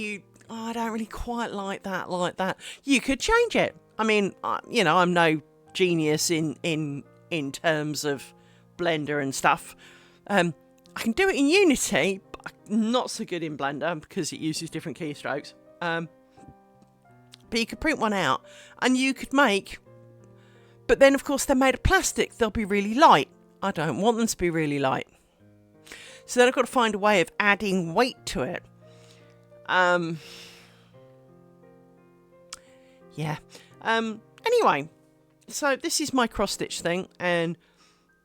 I don't really quite like that, you could change it. I mean, I'm no genius in terms of Blender and stuff. I can do it in Unity, but I'm not so good in Blender because it uses different keystrokes. But you could print one out, and you could make. But then, of course, they're made of plastic. They'll be really light. I don't want them to be really light. So then I've got to find a way of adding weight to it. Yeah. Anyway, so this is my cross stitch thing, and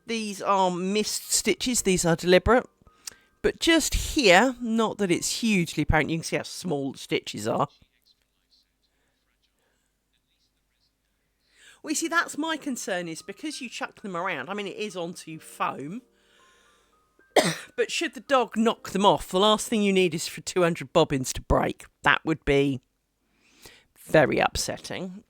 these are missed stitches. These are deliberate. But just here, not that it's hugely apparent, you can see how small the stitches are. Well, you see, that's my concern, is because you chuck them around, I mean, it is onto foam, but should the dog knock them off, the last thing you need is for 200 bobbins to break. That would be very upsetting.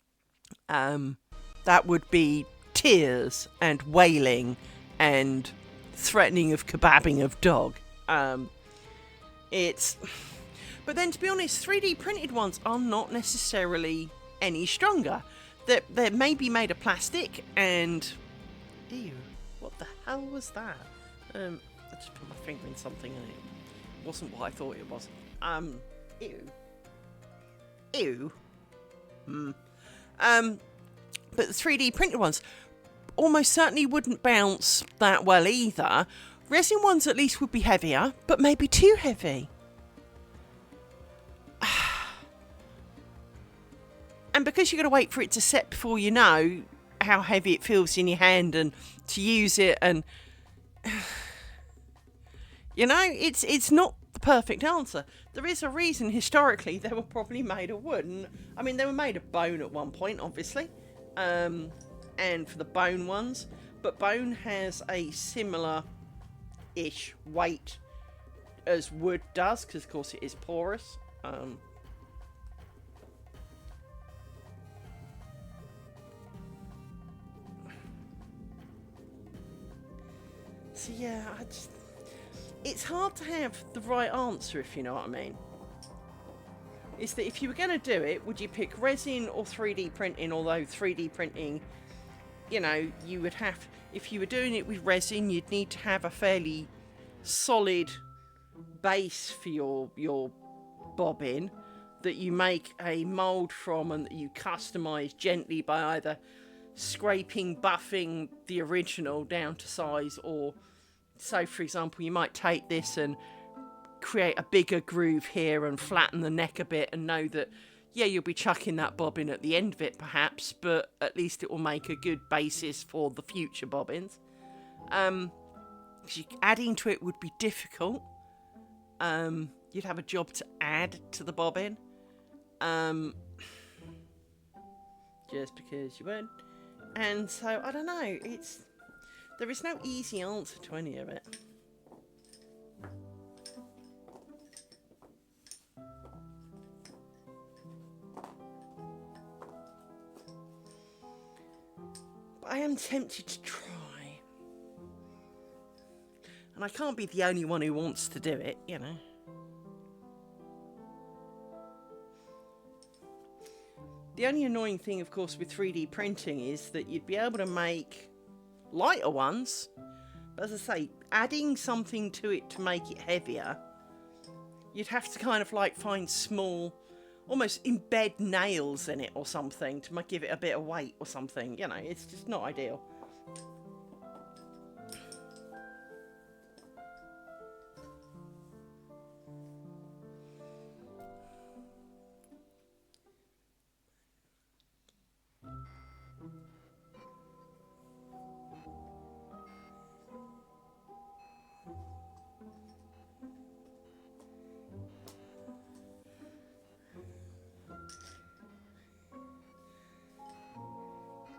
That would be tears and wailing and threatening of kebabbing of dog. But then, to be honest, 3D printed ones are not necessarily any stronger. They're maybe made of plastic and... Ew, what the hell was that? I just put my finger in something and it wasn't what I thought it was. Ew. Ew. But the 3D printed ones almost certainly wouldn't bounce that well either. Resin ones at least would be heavier, but maybe too heavy. And because you've got to wait for it to set before you know how heavy it feels in your hand and to use it, and you know, it's not the perfect answer. There is a reason historically they were probably made of wood. And, I mean, they were made of bone at one point, obviously, and for the bone ones, but bone has a similar-ish weight as wood does, because of course it is porous. So yeah, it's hard to have the right answer, if you know what I mean. Is that if you were going to do it, would you pick resin or 3D printing? Although 3D printing, you know, you would have, if you were doing it with resin, you'd need to have a fairly solid base for your bobbin that you make a mould from and that you customise gently by either scraping, buffing the original down to size, or, so for example, you might take this and create a bigger groove here and flatten the neck a bit and know that, yeah, you'll be chucking that bobbin at the end of it perhaps, but at least it will make a good basis for the future bobbins. Adding to it would be difficult. You'd have a job to add to the bobbin. Just because you would. And so, I don't know, there is no easy answer to any of it. But I am tempted to try. And I can't be the only one who wants to do it, you know. The only annoying thing, of course, with 3D printing is that you'd be able to make lighter ones. But as I say, adding something to it to make it heavier, you'd have to kind of like find small, almost embed nails in it or something to give it a bit of weight or something. You know, it's just not ideal.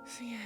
So yeah.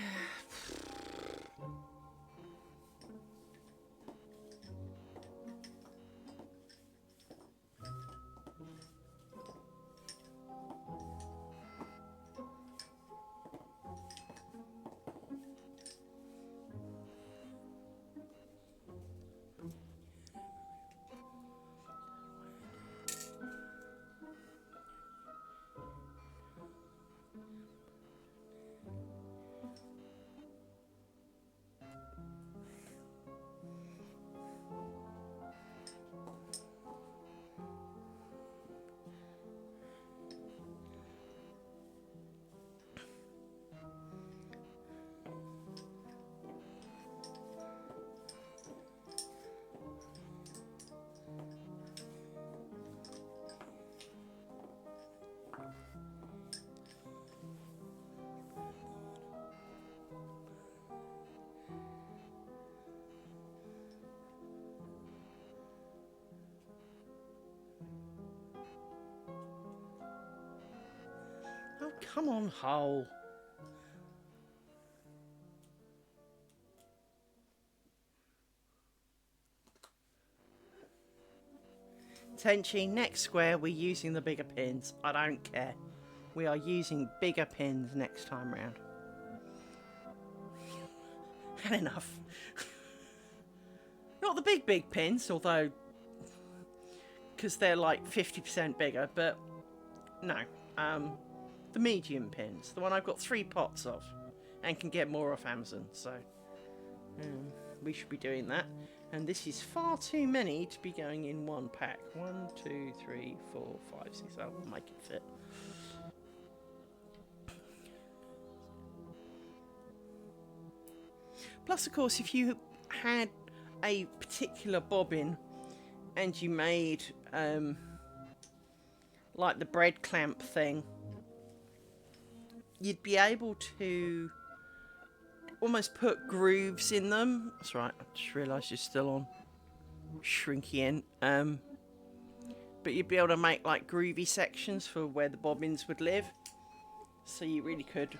Come on, hole. Tenchi, next square we're using the bigger pins. I don't care. We are using bigger pins next time round. Had enough. Not the big pins, although... because they're like 50% bigger, but... no. The medium pins. The one I've got 3 pots of. And can get more off Amazon, so... we should be doing that. And this is far too many to be going in one pack. 1, 2, 3, 4, 5, 6. That will make it fit. Plus, of course, if you had a particular bobbin and you made like the bread clamp thing, you'd be able to almost put grooves in them. That's right, I just realised you're still on shrinky in. But you'd be able to make like groovy sections for where the bobbins would live. So you really could.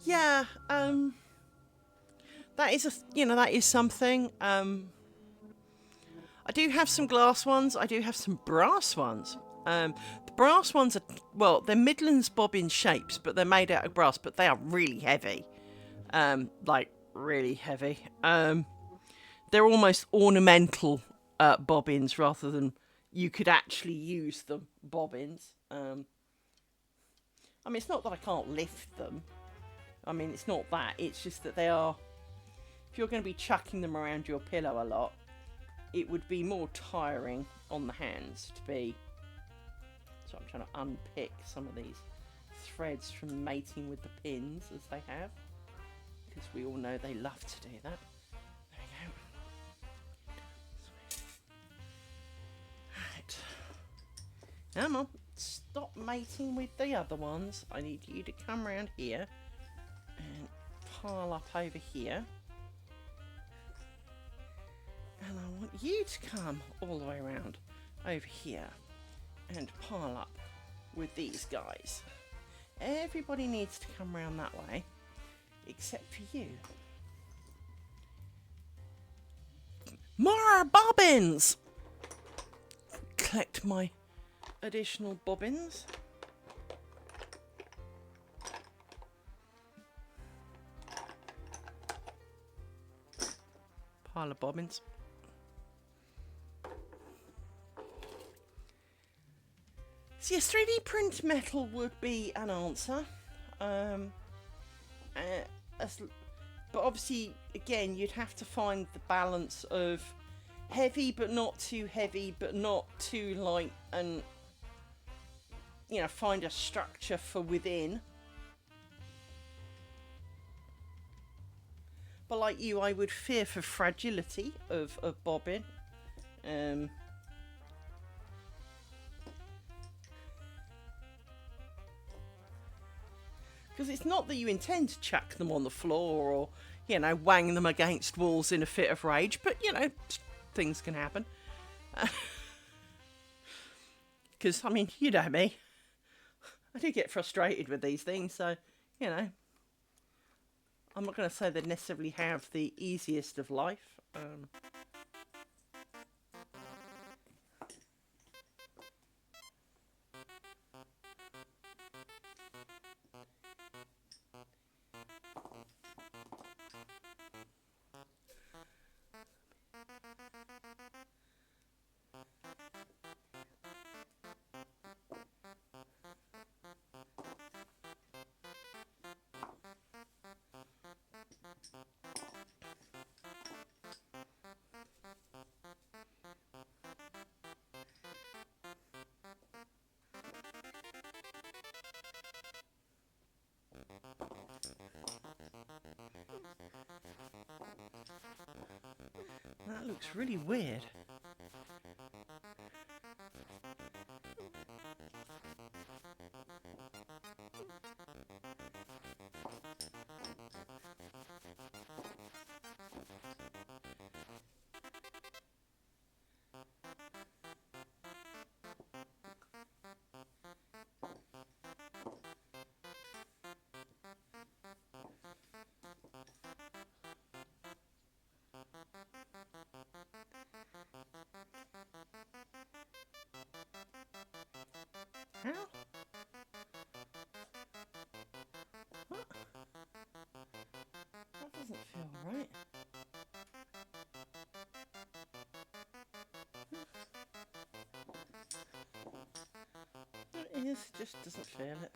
Yeah, that is that is something. I do have some glass ones. I do have some brass ones. The brass ones are, well, they're Midlands bobbin shapes, but they're made out of brass, but they are really heavy. Like, really heavy. They're almost ornamental bobbins rather than you could actually use them bobbins. I mean, it's not that I can't lift them. I mean, it's not that. It's just that they are... if you're going to be chucking them around your pillow a lot, it would be more tiring on the hands to be... so I'm trying to unpick some of these threads from mating with the pins as they have. Because we all know they love to do that. There we go. Right. Come on. Stop mating with the other ones. I need you to come around here and pile up over here. And I want you to come all the way around over here and pile up with these guys. Everybody needs to come around that way except for you. More bobbins! Collect my additional bobbins. Pile of bobbins. So yes, 3D print metal would be an answer. But obviously, again, you'd have to find the balance of heavy but not too heavy but not too light, and find a structure for within. But like you, I would fear for fragility of bobbin. Because it's not that you intend to chuck them on the floor or, wang them against walls in a fit of rage, but, things can happen. Because, I mean, you know me. I do get frustrated with these things, so, I'm not going to say they necessarily have the easiest of life. That looks really weird. How? What? That doesn't feel right. It is, just doesn't feel it.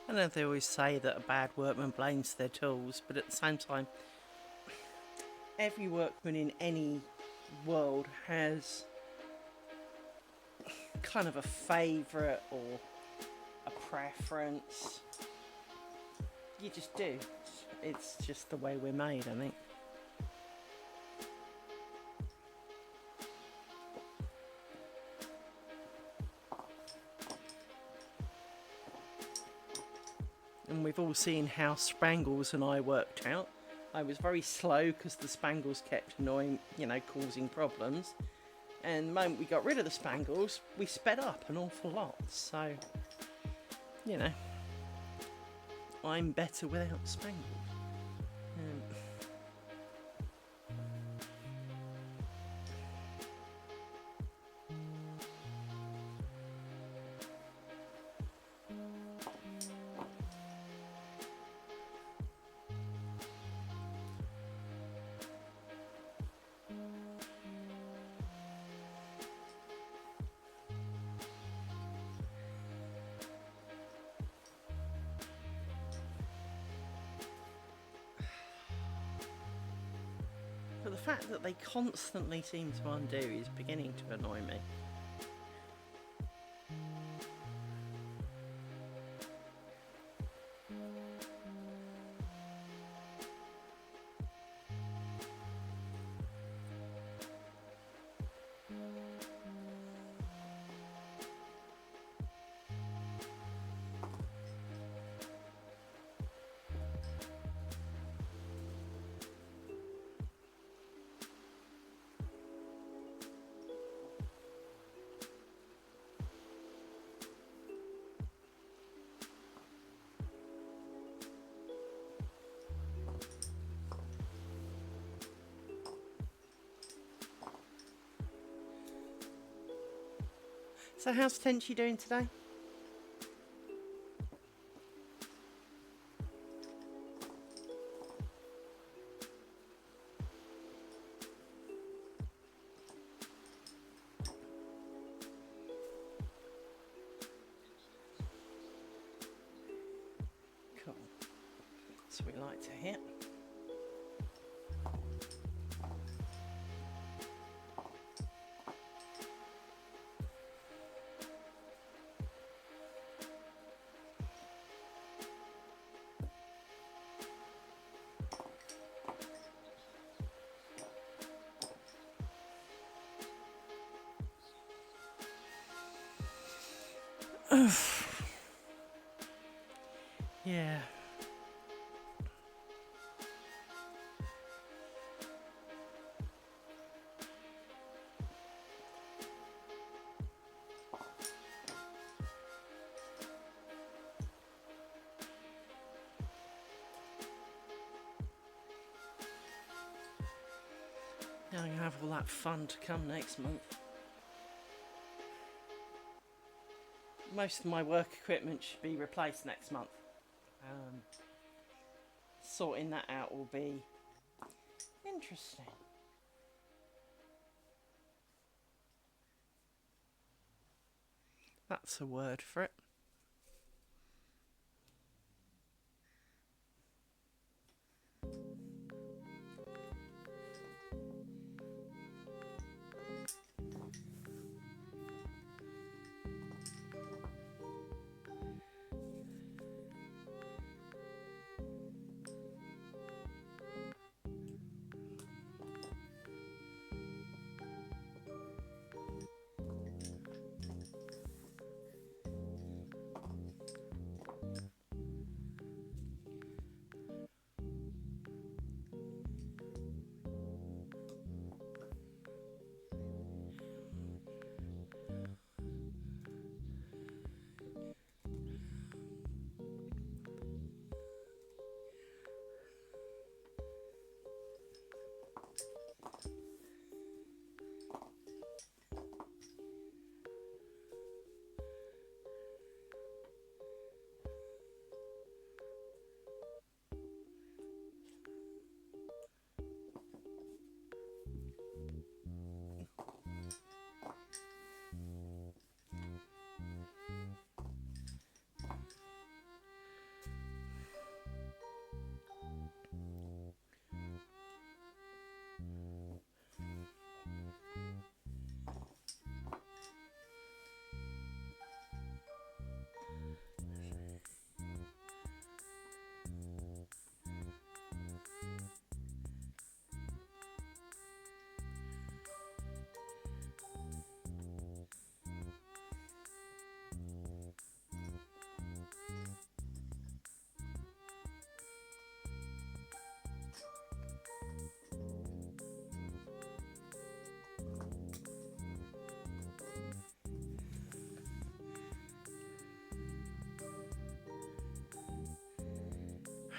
I know they always say that a bad workman blames their tools, but at the same time, every workman in any world has kind of a favourite or a preference. You just do. It's just the way we're made, I think. And we've all seen how Spangles and I worked out. I was very slow because the Spangles kept annoying, causing problems. And the moment we got rid of the Spangles, we sped up an awful lot. So, I'm better without Spangles. But the fact that they constantly seem to undo is beginning to annoy me. So how's Tenchi doing today? to hit. Yeah. Now you have all that fun to come next month. Most of my work equipment should be replaced next month. Sorting that out will be interesting. That's a word for it.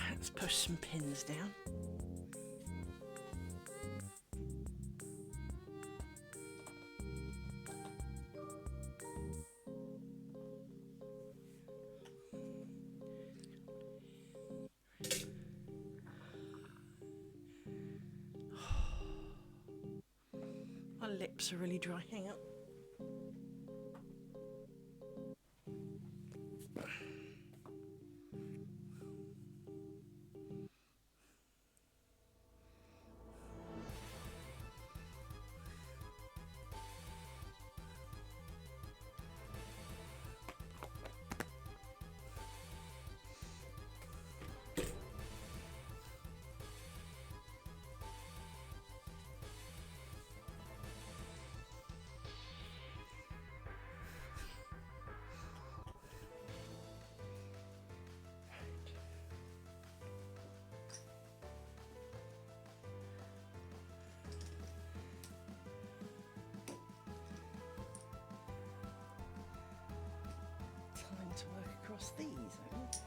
Let's push some pins down. My lips are really dry. Hang on. Time to work across these, isn't it?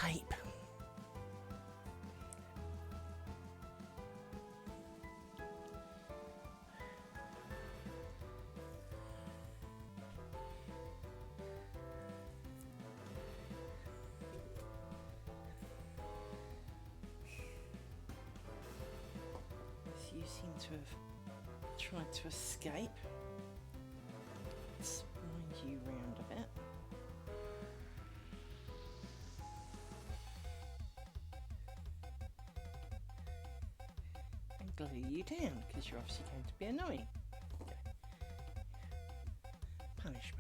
tape. You seem to have tried to escape. Let's wind you round a bit. And glue you down, because you're obviously going to be annoying. Okay. Punishment.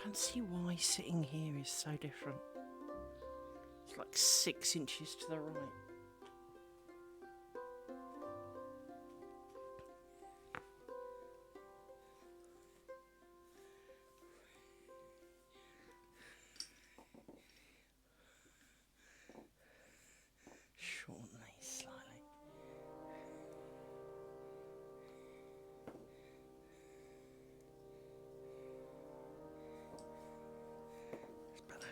can't see why sitting here is so different. It's like 6 inches to the right. Shorten these slightly. It's better.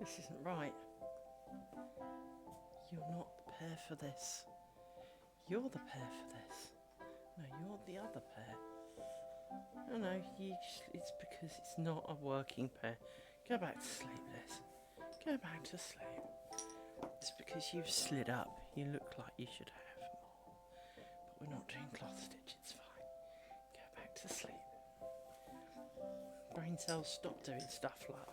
This isn't right. You're not the pair for this. You're the pair for this. No, you're the other pair. No, it's because it's not a working pair. Go back to sleep, Liz. Go back to sleep. It's because you've slid up. You look like you should have more. But we're not doing cloth stitch, it's fine. Go back to sleep. Brain cells stop doing stuff like that.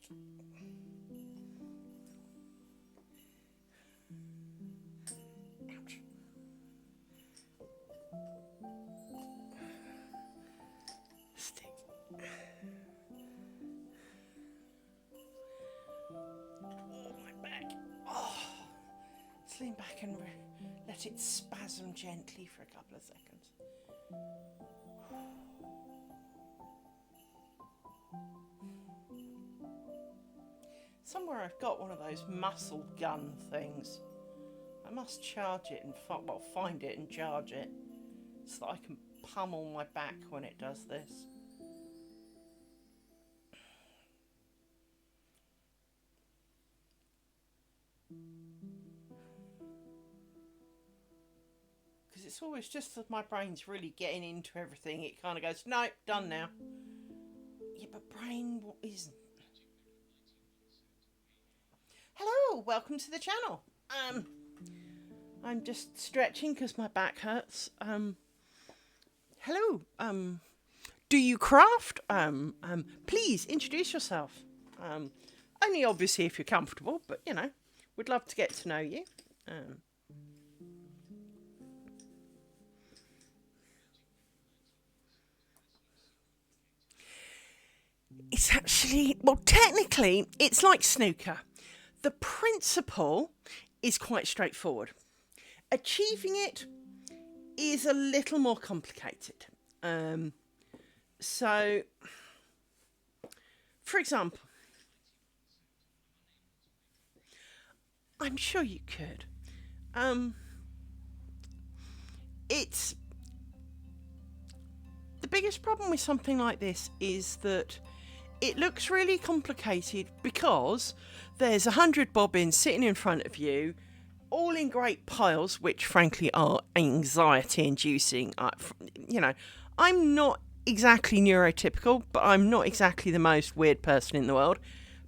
Ouch. Stick. Oh, my back. Oh. Let's lean back and let it spasm gently for a couple of seconds. Somewhere I've got one of those muscle gun things. I must charge it and find it and charge it so that I can pummel my back when it does this. Because it's always just that my brain's really getting into everything. It kind of goes, nope, done now. Yeah, but brain isn't. Hello, welcome to the channel. I'm just stretching because my back hurts. Hello. Do you craft? Please introduce yourself. Only obviously if you're comfortable, but you know, we'd love to get to know you. It's actually, well, technically, it's like snooker. The principle is quite straightforward. Achieving it is a little more complicated. So, for example, I'm sure you could. It's the biggest problem with something like this is that it looks really complicated because there's 100 bobbins sitting in front of you, all in great piles, which frankly are anxiety inducing. You know, I'm not exactly neurotypical, but I'm not exactly the most weird person in the world.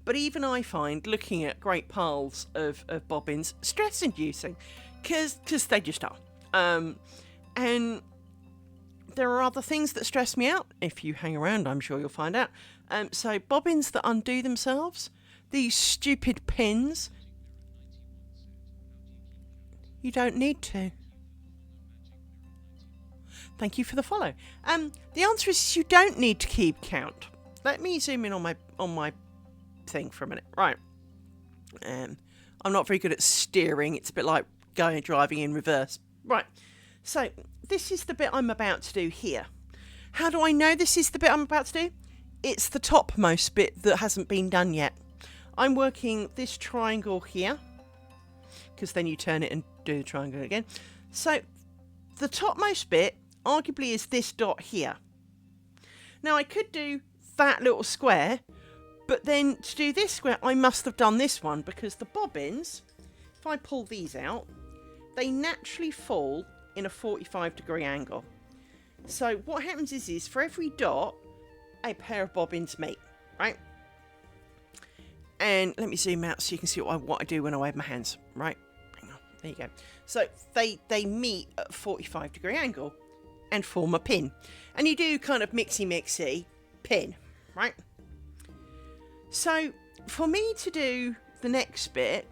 But even I find looking at great piles of bobbins stress inducing because they just are. And there are other things that stress me out. If you hang around, I'm sure you'll find out. So bobbins that undo themselves, these stupid pins, you don't need to. Thank you for the follow. The answer is you don't need to keep count. Let me zoom in on my thing for a minute. Right. I'm not very good at steering. It's a bit like driving in reverse. Right. So this is the bit I'm about to do here. How do I know this is the bit I'm about to do? It's the topmost bit that hasn't been done yet. I'm working this triangle here, because then you turn it and do the triangle again. So the topmost bit arguably is this dot here. Now I could do that little square, but then to do this square I must have done this one, because the bobbins, if I pull these out, they naturally fall in a 45-degree angle. So what happens is for every dot, a pair of bobbins meet, right? And let me zoom out so you can see what I do when I wave my hands, right? Hang on, there you go. So they meet at a 45-degree angle and form a pin. And you do kind of mixy pin, right? So for me to do the next bit,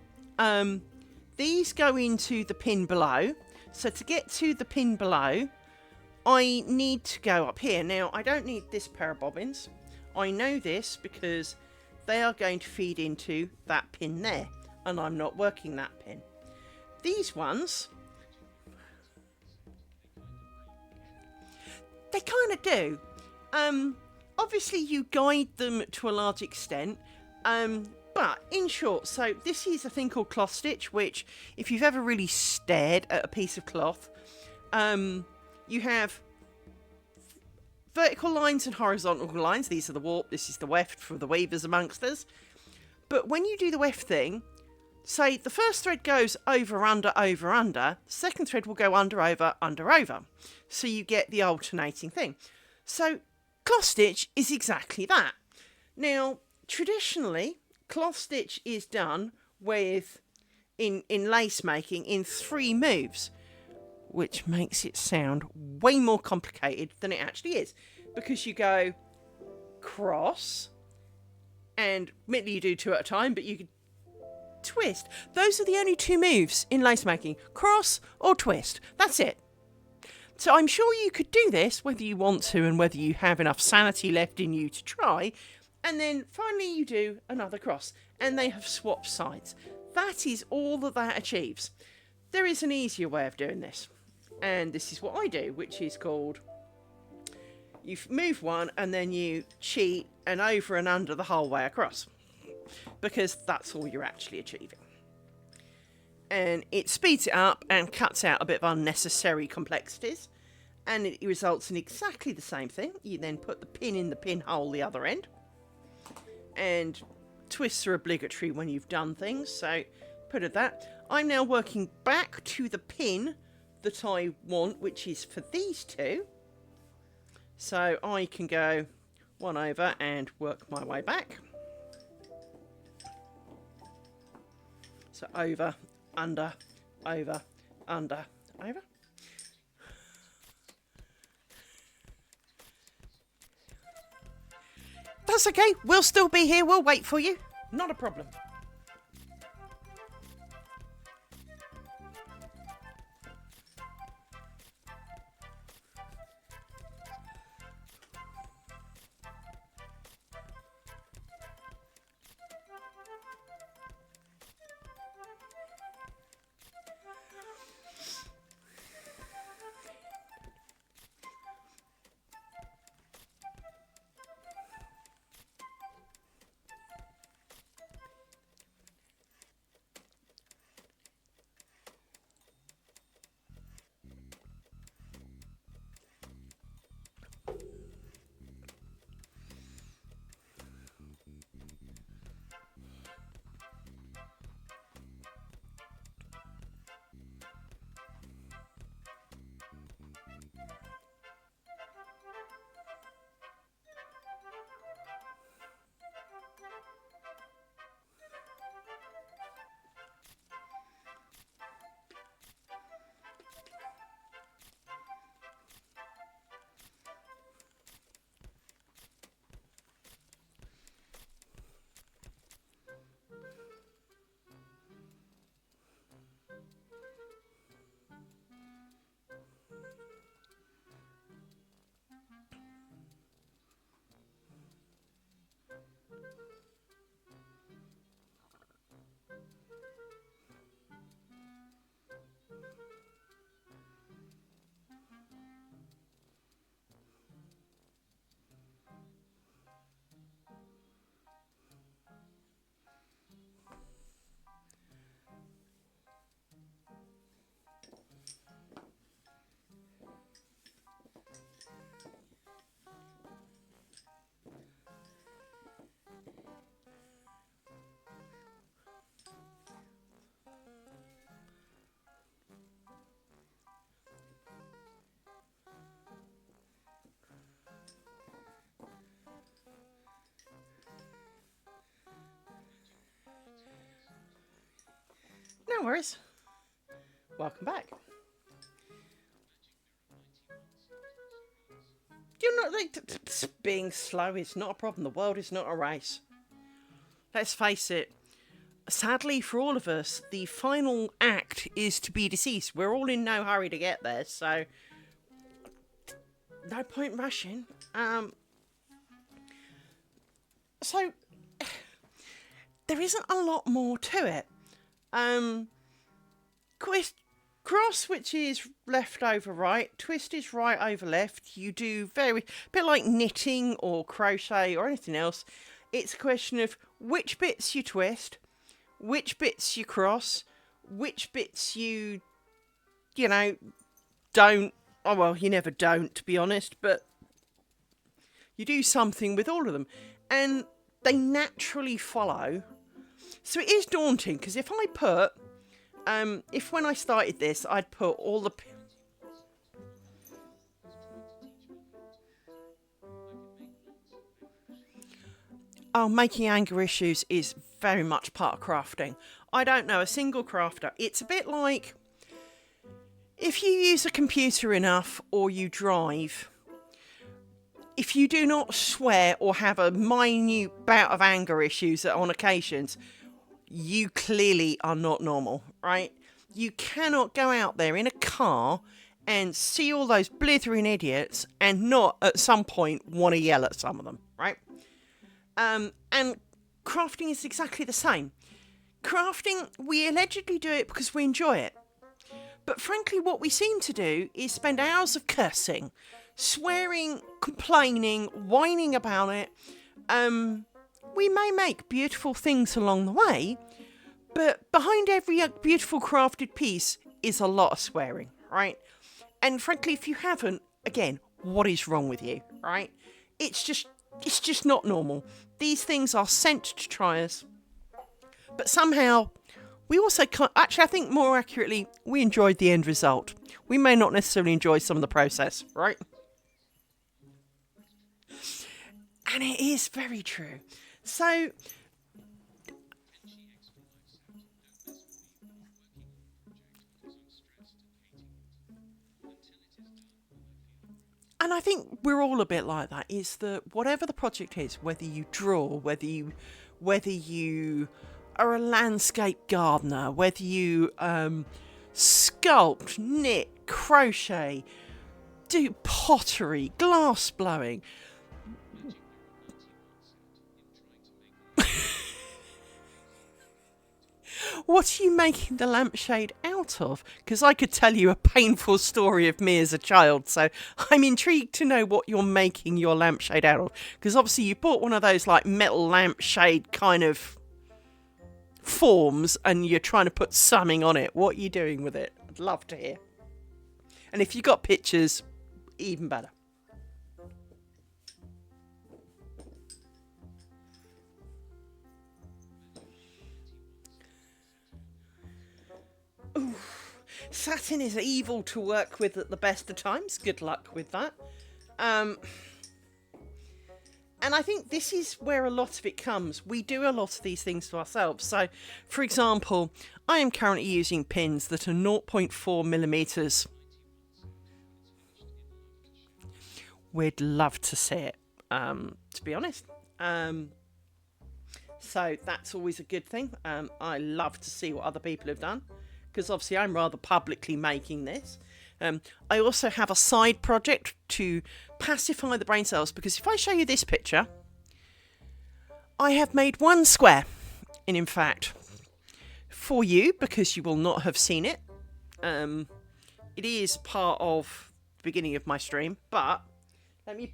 these go into the pin below. So to get to the pin below, I need to go up here. Now, I don't need this pair of bobbins. I know this because they are going to feed into that pin there, and I'm not working that pin. These ones, they kind of do. Obviously, you guide them to a large extent, but in short, so this is a thing called cloth stitch, which if you've ever really stared at a piece of cloth, you have vertical lines and horizontal lines. These are the warp, this is the weft for the weavers amongst us. But when you do the weft thing, say the first thread goes over, under, the second thread will go under, over, under, over. So you get the alternating thing. So cloth stitch is exactly that. Now, traditionally, cloth stitch is done with, in lace making, in 3 moves, which makes it sound way more complicated than it actually is, because you go cross, And admittedly you do 2 at a time, but you can twist. Those are the only 2 moves in lace making. Cross or twist. That's it. So I'm sure you could do this, whether you want to and whether you have enough sanity left in you to try. And then finally you do another cross. And they have swapped sides. That is all that achieves. There is an easier way of doing this. And this is what I do, which is called... You move one and then you cheat and over and under the whole way across. Because that's all you're actually achieving. And it speeds it up and cuts out a bit of unnecessary complexities. And it results in exactly the same thing. You then put the pin in the pinhole the other end. And twists are obligatory when you've done things. So put it that. I'm now working back to the pin that I want, which is for these 2. So I can go 1 over and work my way back. So over, under, over, under, over. That's okay. We'll still be here. We'll wait for you. Not a problem. No worries. Welcome back. You're not like being slow is not a problem. The world is not a race. Let's face it. Sadly for all of us, the final act is to be deceased. We're all in no hurry to get there, so no point rushing. So there isn't a lot more to it. Cross, which is left over right, twist is right over left. You do a bit like knitting or crochet or anything else. It's a question of which bits you twist, which bits you cross, which bits you don't. Oh, well, you never don't, to be honest, but you do something with all of them. And they naturally follow. So it is daunting, because if I put... if when I started this, I'd put all the... Oh, making anger issues is very much part of crafting. I don't know a single crafter. It's a bit like... If you use a computer enough, or you drive... if you do not swear or have a minute bout of anger issues on occasions, you clearly are not normal, right? You cannot go out there in a car and see all those blithering idiots and not at some point want to yell at some of them, right? And crafting is exactly the same. Crafting, we allegedly do it because we enjoy it. But frankly, what we seem to do is spend hours of cursing, swearing, complaining, whining about it. We may make beautiful things along the way, but behind every beautiful crafted piece is a lot of swearing, right? And frankly, if you haven't, again, what is wrong with you, right? It's just not normal. These things are sent to try us. But somehow, we also can't... Actually, I think more accurately, we enjoyed the end result. We may not necessarily enjoy some of the process, right? And it is very true. So... And I think we're all a bit like that, is that whatever the project is, whether you draw, whether you are a landscape gardener, whether you sculpt, knit, crochet, do pottery, glass blowing. What are you making the lampshade out of? Because I could tell you a painful story of me as a child, so I'm intrigued to know what you're making your lampshade out of. Because obviously you bought one of those like metal lampshade kind of forms and you're trying to put something on it. What are you doing with it? I'd love to hear. And if you got pictures, even better. Ooh, satin is evil to work with at the best of times. Good luck with that. And I think this is where a lot of it comes. We do a lot of these things to ourselves. So, for example, I am currently using pins that are 0.4 millimeters. We'd love to see it, to be honest. So that's always a good thing. I love to see what other people have done, because obviously I'm rather publicly making this. I also have a side project to pacify the brain cells, because if I show you this picture, I have made one square, and in fact, for you, because you will not have seen it. It is part of the beginning of my stream, but let me...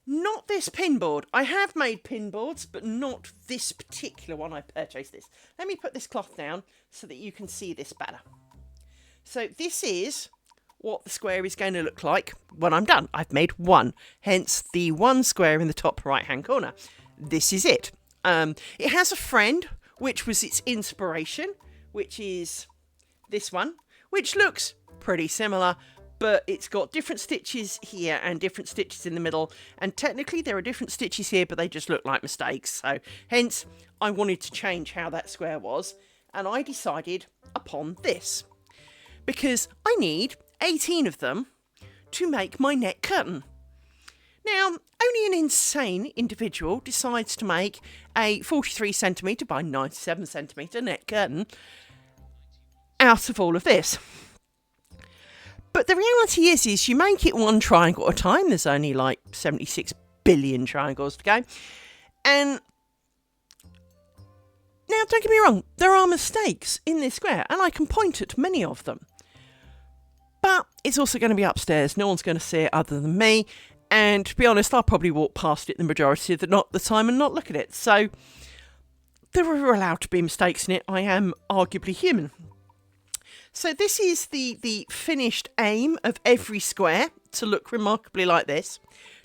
Not this pin board. I have made pin boards, but not this particular one. I purchased this. Let me put this cloth down so that you can see this better. So this is what the square is going to look like when I'm done. I've made one, hence the one square in the top right-hand corner. This is it. It has a friend, which was its inspiration, which is this one, which looks pretty similar, but it's got different stitches here and different stitches in the middle, and technically there are different stitches here, but they just look like mistakes. So hence I wanted to change how that square was, and I decided upon this because I need 18 of them to make my net curtain. Now, only an insane individual decides to make a 43cm by 97cm net curtain out of all of this. But the reality is you make it one triangle at a time. There's only like 76 billion triangles to go. And now, don't get me wrong, there are mistakes in this square, and I can point at many of them. But it's also going to be upstairs. No one's going to see it other than me. And to be honest, I'll probably walk past it the majority of the time and not look at it. So there are allowed to be mistakes in it. I am arguably human. So this is the finished aim of every square, to look remarkably like this,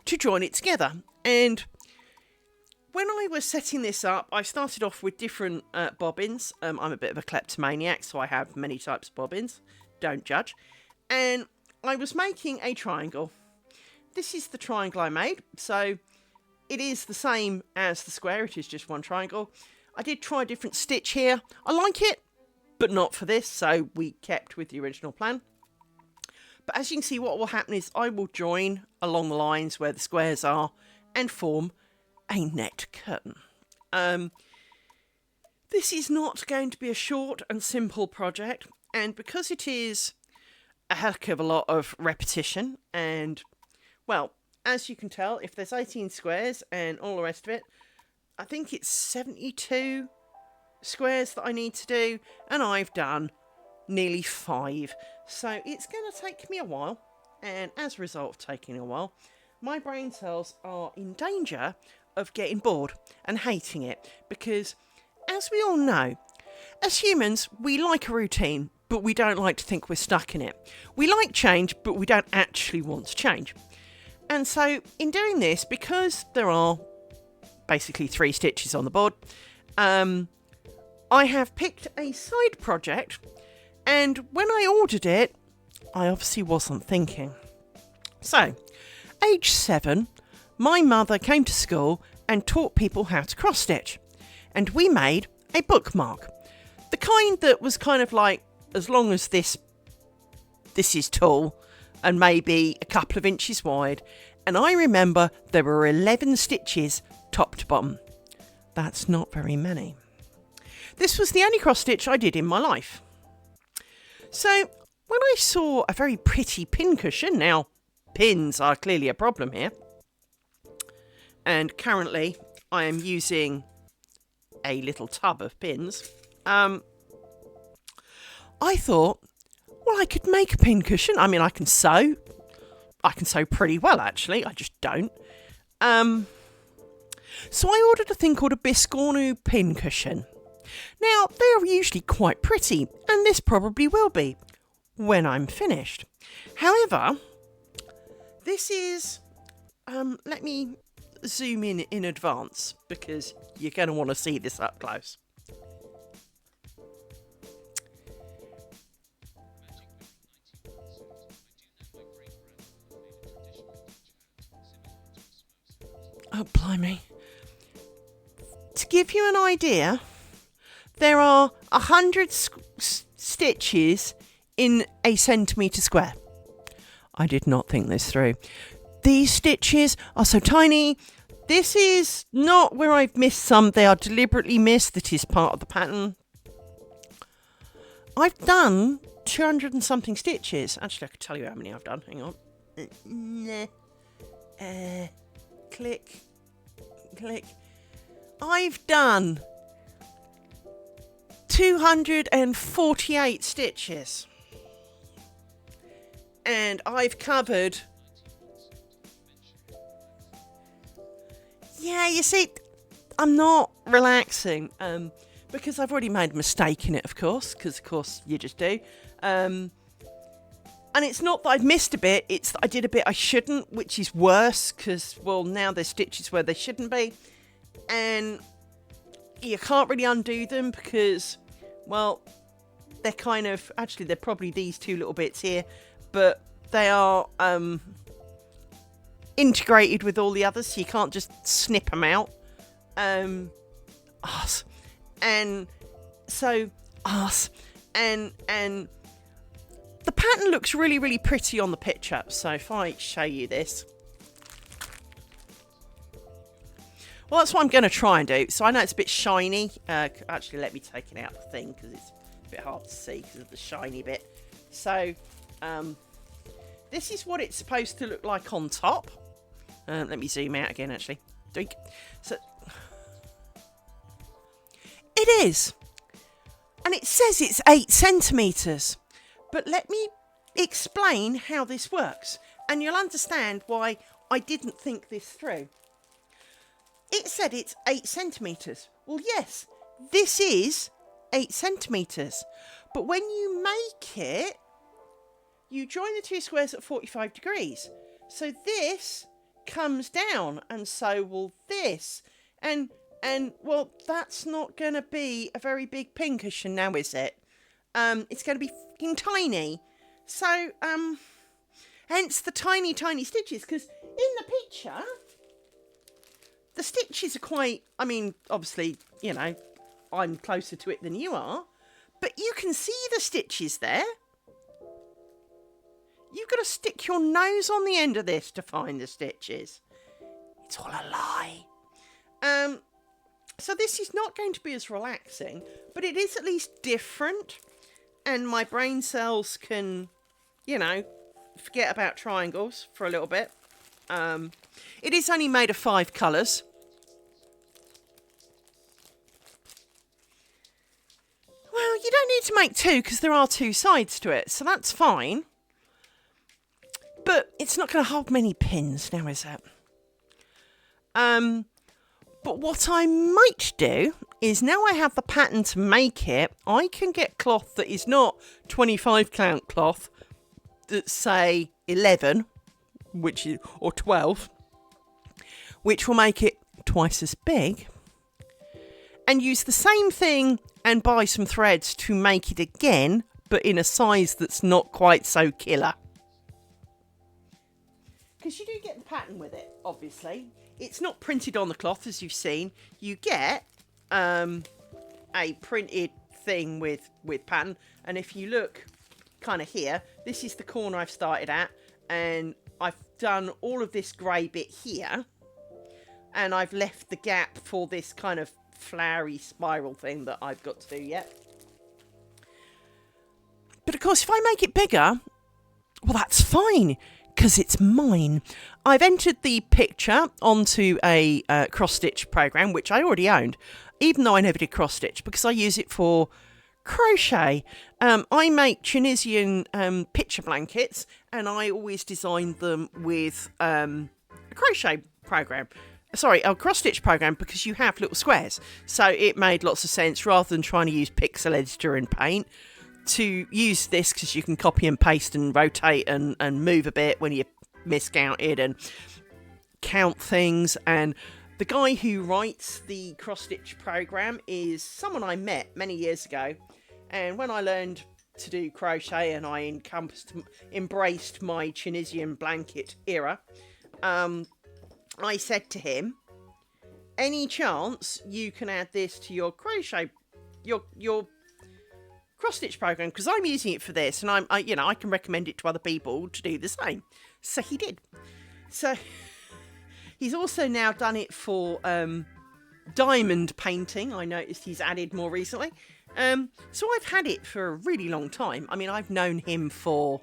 to join it together. And when I was setting this up, I started off with different bobbins. I'm a bit of a kleptomaniac, so I have many types of bobbins. Don't judge. And I was making a triangle. This is the triangle I made. So it is the same as the square. It is just one triangle. I did try a different stitch here. I like it, but not for this, so we kept with the original plan. But as you can see, what will happen is I will join along the lines where the squares are and form a net curtain. This is not going to be a short and simple project, and because it is a heck of a lot of repetition, and, well, as you can tell, if there's 18 squares and all the rest of it, I think it's 72 squares that I need to do, and I've done nearly 5. So it's going to take me a while, and as a result of taking a while, my brain cells are in danger of getting bored and hating it, because, as we all know, as humans, we like a routine, but we don't like to think we're stuck in it. We like change, but we don't actually want to change. And so, in doing this, because there are basically 3 stitches on the board, I have picked a side project, and when I ordered it, I obviously wasn't thinking. So, age 7, my mother came to school and taught people how to cross stitch, and we made a bookmark. The kind that was kind of like, as long as this is tall and maybe a couple of inches wide, and I remember there were 11 stitches top to bottom. That's not very many. This was the only cross stitch I did in my life. So when I saw a very pretty pin cushion, now pins are clearly a problem here, and currently I am using a little tub of pins, I thought, well, I could make a pin cushion. I mean, I can sew pretty well, actually. I just don't. So I ordered a thing called a Biscornu pin cushion. Now, they are usually quite pretty, and this probably will be when I'm finished. However, this is, let me zoom in advance, because you're going to want to see this up close. Oh, blimey. To give you an idea, there are 100 stitches in a centimetre square. I did not think this through. These stitches are so tiny. This is not where I've missed some. They are deliberately missed. That is part of the pattern. I've done 200 and something stitches. Actually, I could tell you how many I've done. Hang on. Click. I've done 248 stitches. And I've covered... Yeah, you see, I'm not relaxing, because I've already made a mistake in it, of course, because, of course, you just do. And it's not that I've missed a bit, it's that I did a bit I shouldn't, which is worse, because, well, now there's stitches where they shouldn't be, and you can't really undo them, because, well, they're kind of, actually, they're probably these 2 little bits here, but they are, integrated with all the others, so you can't just snip them out. And the pattern looks really, really pretty on the picture. So if I show you this, well, that's what I'm going to try and do. So I know it's a bit shiny. Actually, let me take it out of the thing, because it's a bit hard to see because of the shiny bit. So this is what it's supposed to look like on top. Let me zoom out again, actually. Doink. So it is. And it says it's 8 centimetres. But let me explain how this works, and you'll understand why I didn't think this through. It said it's 8 centimetres. Well, yes, this is 8 centimetres. But when you make it, you join the 2 squares at 45 degrees. So this comes down, and so will this. And well, that's not going to be a very big pin cushion now, is it? It's going to be fucking tiny. So, hence the tiny, tiny stitches, because in the picture, the stitches are quite, I mean, obviously, you know, I'm closer to it than you are, but you can see the stitches there. You got to stick your nose on the end of this to find the stitches. It's all a lie. So this is not going to be as relaxing, but it is at least different. And my brain cells can, you know, forget about triangles for a little bit. It is only made of 5 colours. Well, you don't need to make 2 because there are 2 sides to it, so that's fine. But it's not going to hold many pins now, is it? But what I might do is, now I have the pattern to make it, I can get cloth that is not 25 count cloth, that's say 11, or 12, which will make it twice as big, and use the same thing and buy some threads to make it again, but in a size that's not quite so killer. Because you do get the pattern with it, obviously. It's not printed on the cloth, as you've seen. You get a printed thing with pattern. And if you look kind of here, this is the corner I've started at. And I've done all of this grey bit here. And I've left the gap for this kind of flowery spiral thing that I've got to do yet. But of course, if I make it bigger, well, that's fine, because it's mine. I've entered the picture onto a cross-stitch program, which I already owned, even though I never did cross-stitch, because I use it for crochet. I make Tunisian picture blankets, and I always design them with a crochet program. Sorry, a cross-stitch program, because you have little squares. So it made lots of sense, rather than trying to use pixel editor and paint, to use this, because you can copy and paste and rotate and move a bit when you miscounted and count things. And the guy who writes the cross-stitch program is someone I met many years ago. And when I learned to do crochet and I embraced my Tunisian blanket era, I said to him, any chance you can add this to your crochet, your cross-stitch program, because I'm using it for this, and I can recommend it to other people to do the same. So he did. So he's also now done it for diamond painting. I noticed he's added more recently. So I've had it for a really long time. I mean, I've known him for,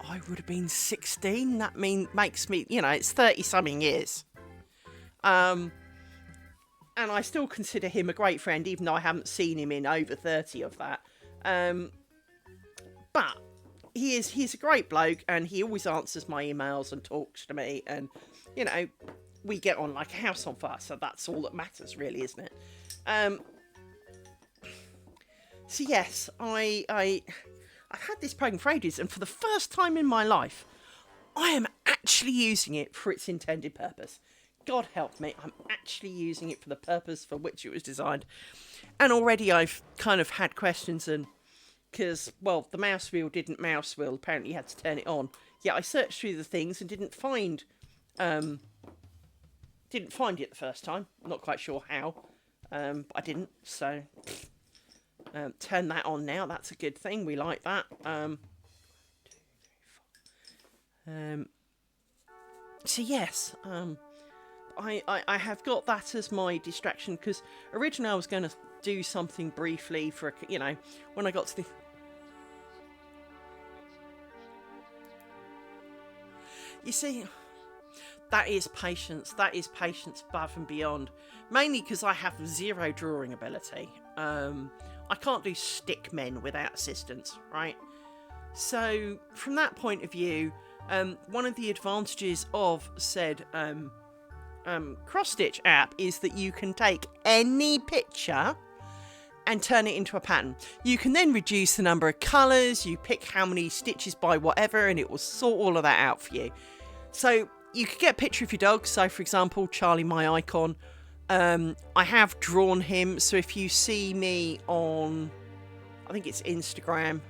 I would have been 16. That makes me, it's 30-something years. And I still consider him a great friend, even though I haven't seen him in over 30 of that. But he's a great bloke, and he always answers my emails and talks to me. And, we get on like a house on fire. So that's all that matters, really, isn't it? So yes, I've had this program for ages, and for the first time in my life, I am actually using it for its intended purpose. God help me, I'm actually using it for the purpose for which it was designed. And already I've kind of had questions, and because, well, the mouse wheel didn't mouse wheel, apparently you had to turn it on. Yeah, I searched through the things and didn't find it the first time. I'm not quite sure how, but I didn't, so turn that on now. That's a good thing, we like that. So yes, I have got that as my distraction, because originally I was going to do something briefly for, when I got to the... You see, that is patience. That is patience above and beyond. Mainly because I have zero drawing ability. I can't do stick men without assistance, right? So, from that point of view, one of the advantages of said cross-stitch app is that you can take any picture and turn it into a pattern. You can then reduce the number of colours, you pick how many stitches by whatever, and it will sort all of that out for you. So you could get a picture of your dog. So for example, Charlie, my icon, I have drawn him. So if you see me on, I think it's Instagram,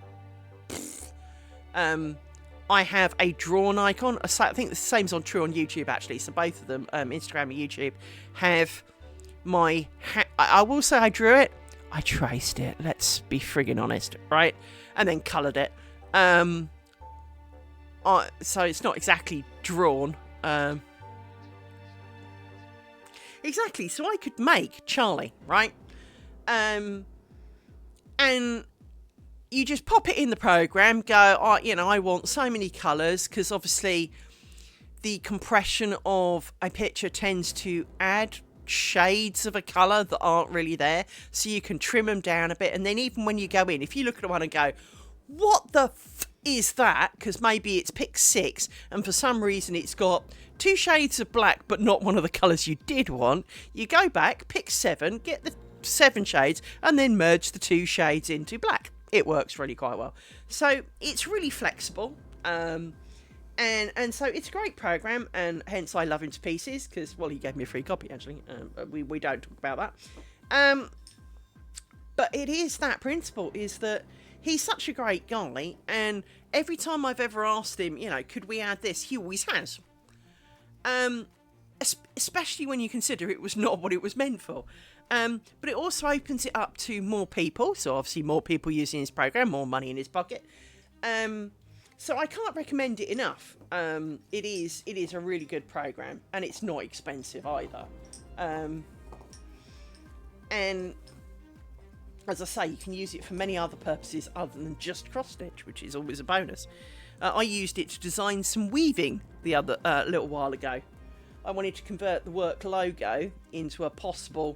I have a drawn icon. I think the same's true on YouTube, actually. So both of them, Instagram and YouTube, have my... I will say I drew it. I traced it. Let's be friggin' honest, right? And then coloured it. So it's not exactly drawn. Exactly. So I could make Charlie, right? And you just pop it in the program, go, I want so many colours, because obviously the compression of a picture tends to add shades of a colour that aren't really there, so you can trim them down a bit. And then even when you go in, if you look at one and go, what the is that? Because maybe it's pick 6 and for some reason it's got 2 shades of black but not one of the colours you did want, you go back, pick 7, get the 7 shades and then merge the 2 shades into black. It works really quite well. So it's really flexible. And so it's a great program, and hence I love him to pieces, because, well, he gave me a free copy, actually. We don't talk about that. But it is that principle, is that he's such a great guy, and every time I've ever asked him, could we add this, he always has. Especially when you consider it was not what it was meant for. But it also opens it up to more people, so obviously more people using his program, more money in his pocket. So I can't recommend it enough. It is a really good program, and it's not expensive either. And as I say, you can use it for many other purposes other than just cross stitch, which is always a bonus. I used it to design some weaving the other little while ago. I wanted to convert the work logo into a possible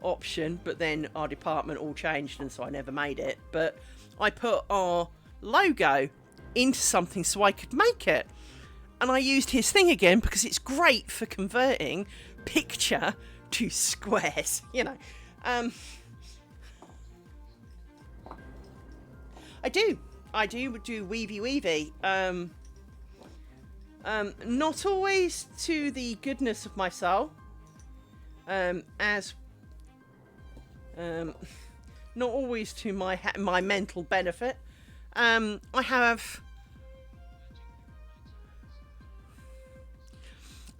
option, but then our department all changed, and so I never made it. But I put our logo into something so I could make it, and I used his thing again because it's great for converting picture to squares. I do weavy. Not always to the goodness of my soul, not always to my mental benefit.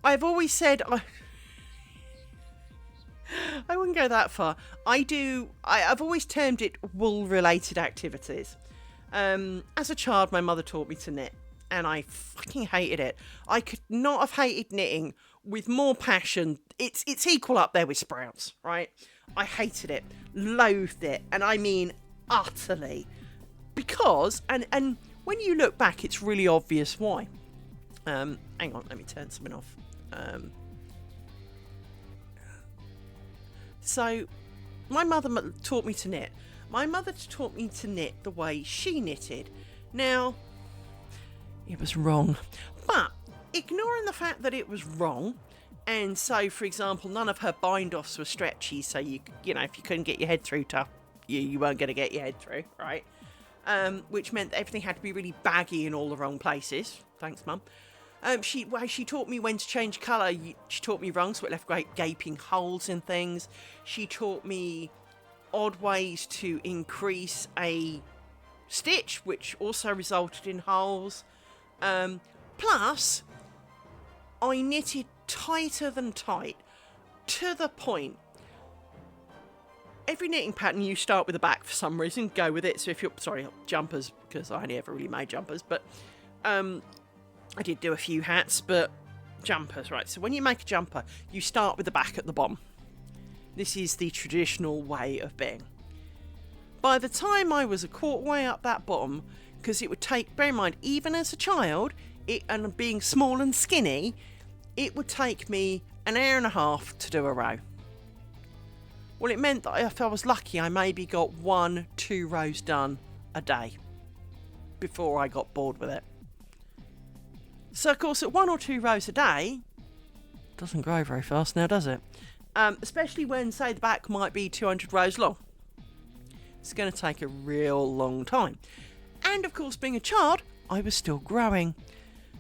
I've always said I wouldn't go that far. I've always termed it wool-related activities. As a child, my mother taught me to knit, and I fucking hated it. I could not have hated knitting with more passion. It's equal up there with sprouts, right? I hated it, loathed it, and I mean utterly. Because, and when you look back, it's really obvious why. Hang on, let me turn something off. So, my mother taught me to knit. My mother taught me to knit the way she knitted. Now, it was wrong. But, ignoring the fact that it was wrong, and so, for example, none of her bind-offs were stretchy, so if you couldn't get your head through you weren't going to get your head through, right? Which meant that everything had to be really baggy in all the wrong places. Thanks, Mum. She taught me when to change colour. She taught me wrong, so it left great gaping holes in things. She taught me odd ways to increase a stitch, which also resulted in holes. Plus, I knitted tighter than tight, to the point. Every knitting pattern, you start with the back for some reason, go with it. So if you're, jumpers, because I only ever really made jumpers, but I did do a few hats, but jumpers, right? So when you make a jumper, you start with the back at the bottom. This is the traditional way of being. By the time I was a quarter way up that bottom, because it would take, bear in mind, even as a child, and being small and skinny, it would take me an hour and a half to do a row. Well, it meant that if I was lucky, I maybe got 1-2 rows done a day before I got bored with it. So, of course, at 1 or 2 rows a day, doesn't grow very fast now, does it? Especially when, say, the back might be 200 rows long. It's going to take a real long time. And, of course, being a child, I was still growing.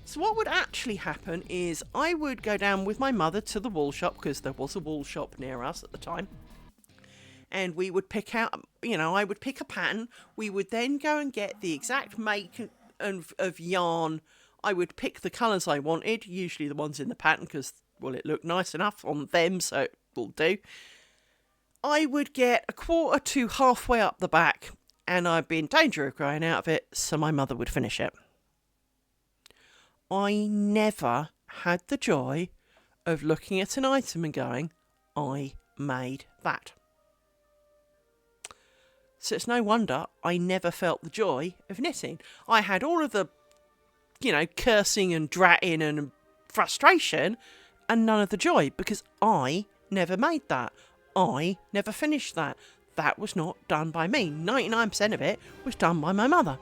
So what would actually happen is I would go down with my mother to the wool shop, because there was a wool shop near us at the time. And we would pick out, I would pick a pattern. We would then go and get the exact make of yarn. I would pick the colours I wanted, usually the ones in the pattern, because, well, it looked nice enough on them, so it will do. I would get a quarter to halfway up the back, and I'd be in danger of growing out of it, so my mother would finish it. I never had the joy of looking at an item and going, I made that. So it's no wonder I never felt the joy of knitting. I had all of the, cursing and dratting and frustration and none of the joy because I never made that. I never finished that. That was not done by me. 99% of it was done by my mother.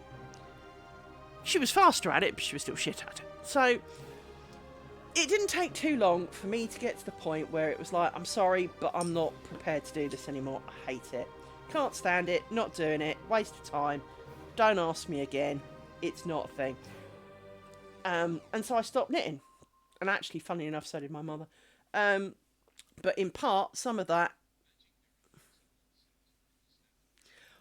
She was faster at it, but she was still shit at it. So it didn't take too long for me to get to the point where it was like, I'm sorry, but I'm not prepared to do this anymore. I hate it. Can't stand it. Not doing it. Waste of time. Don't ask me again. It's not a thing. And so I stopped knitting. And actually, funny enough, so did my mother. But in part, some of that...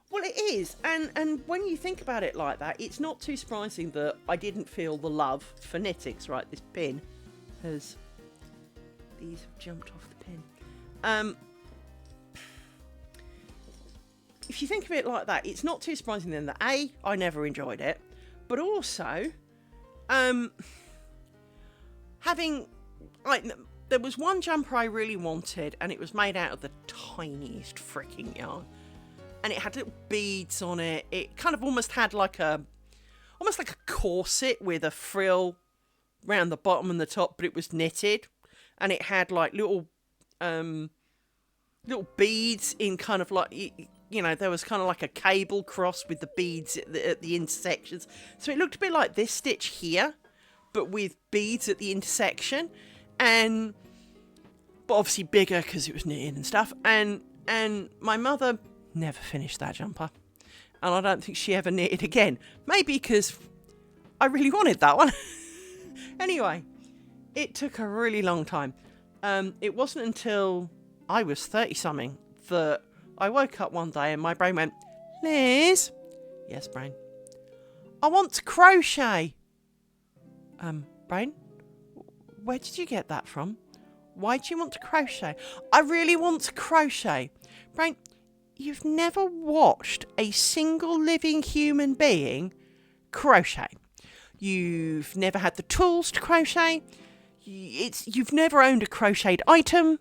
Well, it is. And when you think about it like that, it's not too surprising that I didn't feel the love for knitting. Right, this pin has... These have jumped off the pin. If you think of it like that, it's not too surprising then that A, I never enjoyed it, but also, there was one jumper I really wanted, and it was made out of the tiniest freaking yarn, and it had little beads on it. It kind of almost had like a corset with a frill round the bottom and the top, but it was knitted, and it had like little beads in kind of like, there was kind of like a cable cross with the beads at the intersections. So it looked a bit like this stitch here, but with beads at the intersection. But obviously bigger because it was knitted and stuff. And my mother never finished that jumper. And I don't think she ever knitted again. Maybe because I really wanted that one. Anyway, it took a really long time. It wasn't until I was 30-something that I woke up one day and my brain went, Liz? Yes, brain. I want to crochet. Brain? Where did you get that from? Why do you want to crochet? I really want to crochet. Brain, you've never watched a single living human being crochet. You've never had the tools to crochet. You've never owned a crocheted item.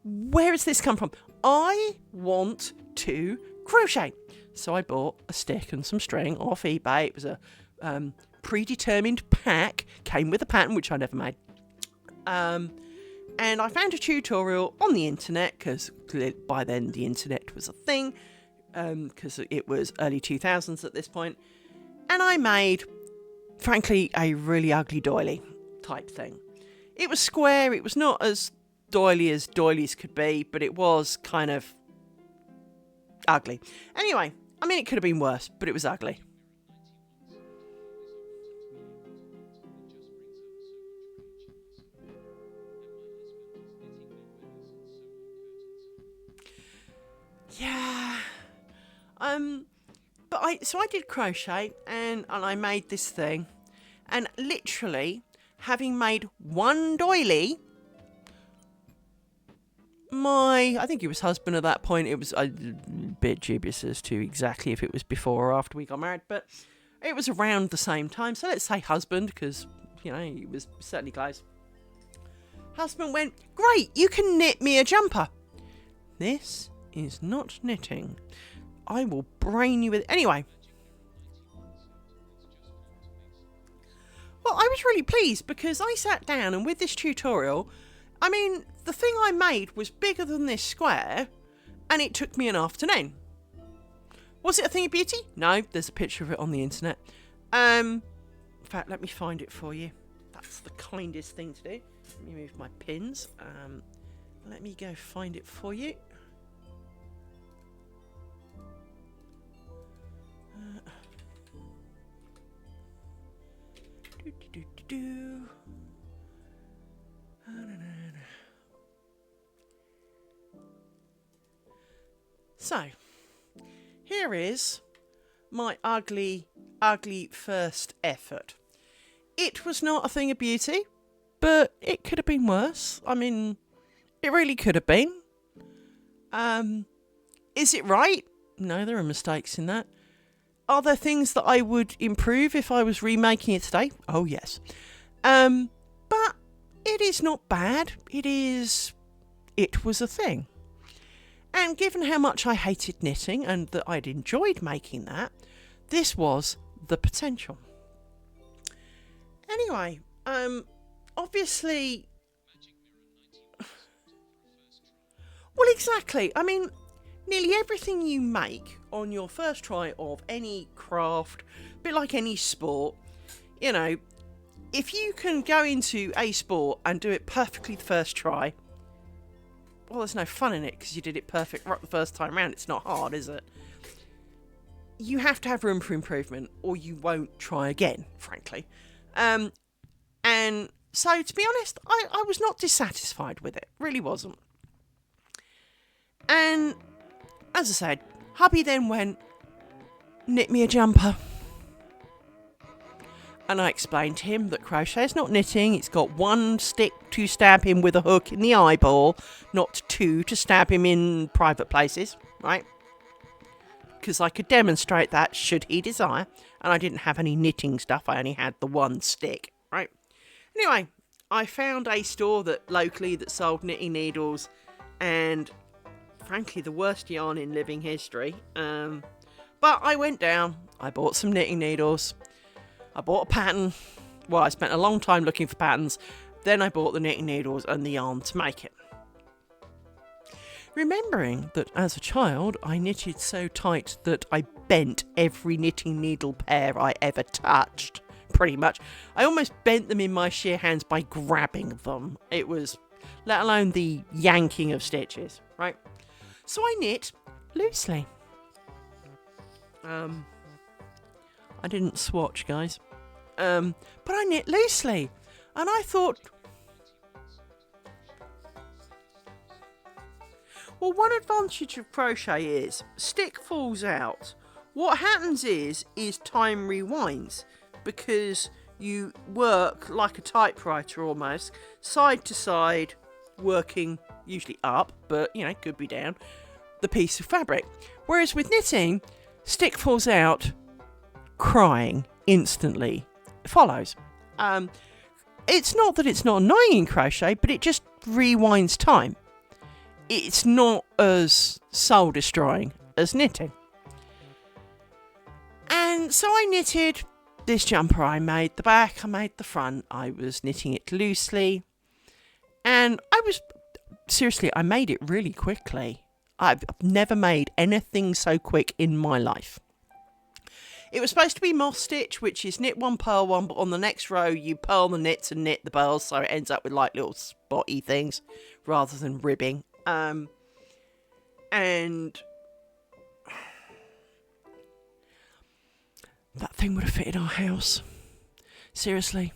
Where has this come from? I want to crochet. So I bought a stick and some string off eBay. It was a predetermined pack. Came with a pattern, which I never made. And I found a tutorial on the internet, because by then the internet was a thing, because it was early 2000s at this point. And I made, frankly, a really ugly doily type thing. It was square. It was not as doily as doilies could be, but it was kind of ugly. Anyway, I mean, it could have been worse, but it was ugly. Yeah. But I did crochet and I made this thing, and literally having made one doily, I think he was husband at that point. It was a bit dubious as to exactly if it was before or after we got married, but it was around the same time. So let's say husband, because, he was certainly close. Husband went, great, you can knit me a jumper. This is not knitting. I will brain you with... Anyway. Well, I was really pleased because I sat down and with this tutorial... I mean, the thing I made was bigger than this square, and it took me an afternoon. Was it a thing of beauty? No, there's a picture of it on the internet. In fact, let me find it for you. That's the kindest thing to do. Let me move my pins. Let me go find it for you. So, here is my ugly, ugly first effort. It was not a thing of beauty, but it could have been worse. I mean, it really could have been. Is it right? No, there are mistakes in that. Are there things that I would improve if I was remaking it today? Oh, yes. But it is not bad. It was a thing. And given how much I hated knitting and that I'd enjoyed making that, this was the potential. Anyway, obviously... Well, exactly. I mean, nearly everything you make on your first try of any craft, a bit like any sport, you know, if you can go into a sport and do it perfectly the first try, well, there's no fun in it because you did it perfect right the first time round. It's not hard, is it? You have to have room for improvement or you won't try again, frankly. And so, to be honest, I was not dissatisfied with it. Really wasn't. And, as I said, hubby then went, knit me a jumper. And I explained to him that crochet is not knitting. It's got one stick to stab him with a hook in the eyeball, not two to stab him in private places, right? Because I could demonstrate that should he desire. And I didn't have any knitting stuff. I only had the one stick, right? Anyway, I found a store locally that sold knitting needles and, frankly, the worst yarn in living history. But I went down. I bought some knitting needles. I bought a pattern. Well, I spent a long time looking for patterns. Then I bought the knitting needles and the yarn to make it. Remembering that as a child, I knitted so tight that I bent every knitting needle pair I ever touched. Pretty much. I almost bent them in my sheer hands by grabbing them. It was, let alone the yanking of stitches, right? So I knit loosely. I didn't swatch, guys. But I knit loosely. And I thought, well, one advantage of crochet is stick falls out. What happens is time rewinds because you work like a typewriter almost, side to side, working usually up, but, could be down, the piece of fabric. Whereas with knitting, stick falls out, crying instantly follows. It's not that it's not annoying in crochet, but it just rewinds time. It's not as soul destroying as knitting. And so I knitted this jumper. I made the back, I made the front. I was knitting it loosely, and I made it really quickly. I've never made anything so quick in my life. It was supposed to be moss stitch, which is knit one, purl one, but on the next row you purl the knits and knit the purls, so it ends up with like little spotty things rather than ribbing. And that thing would have fitted our house. Seriously.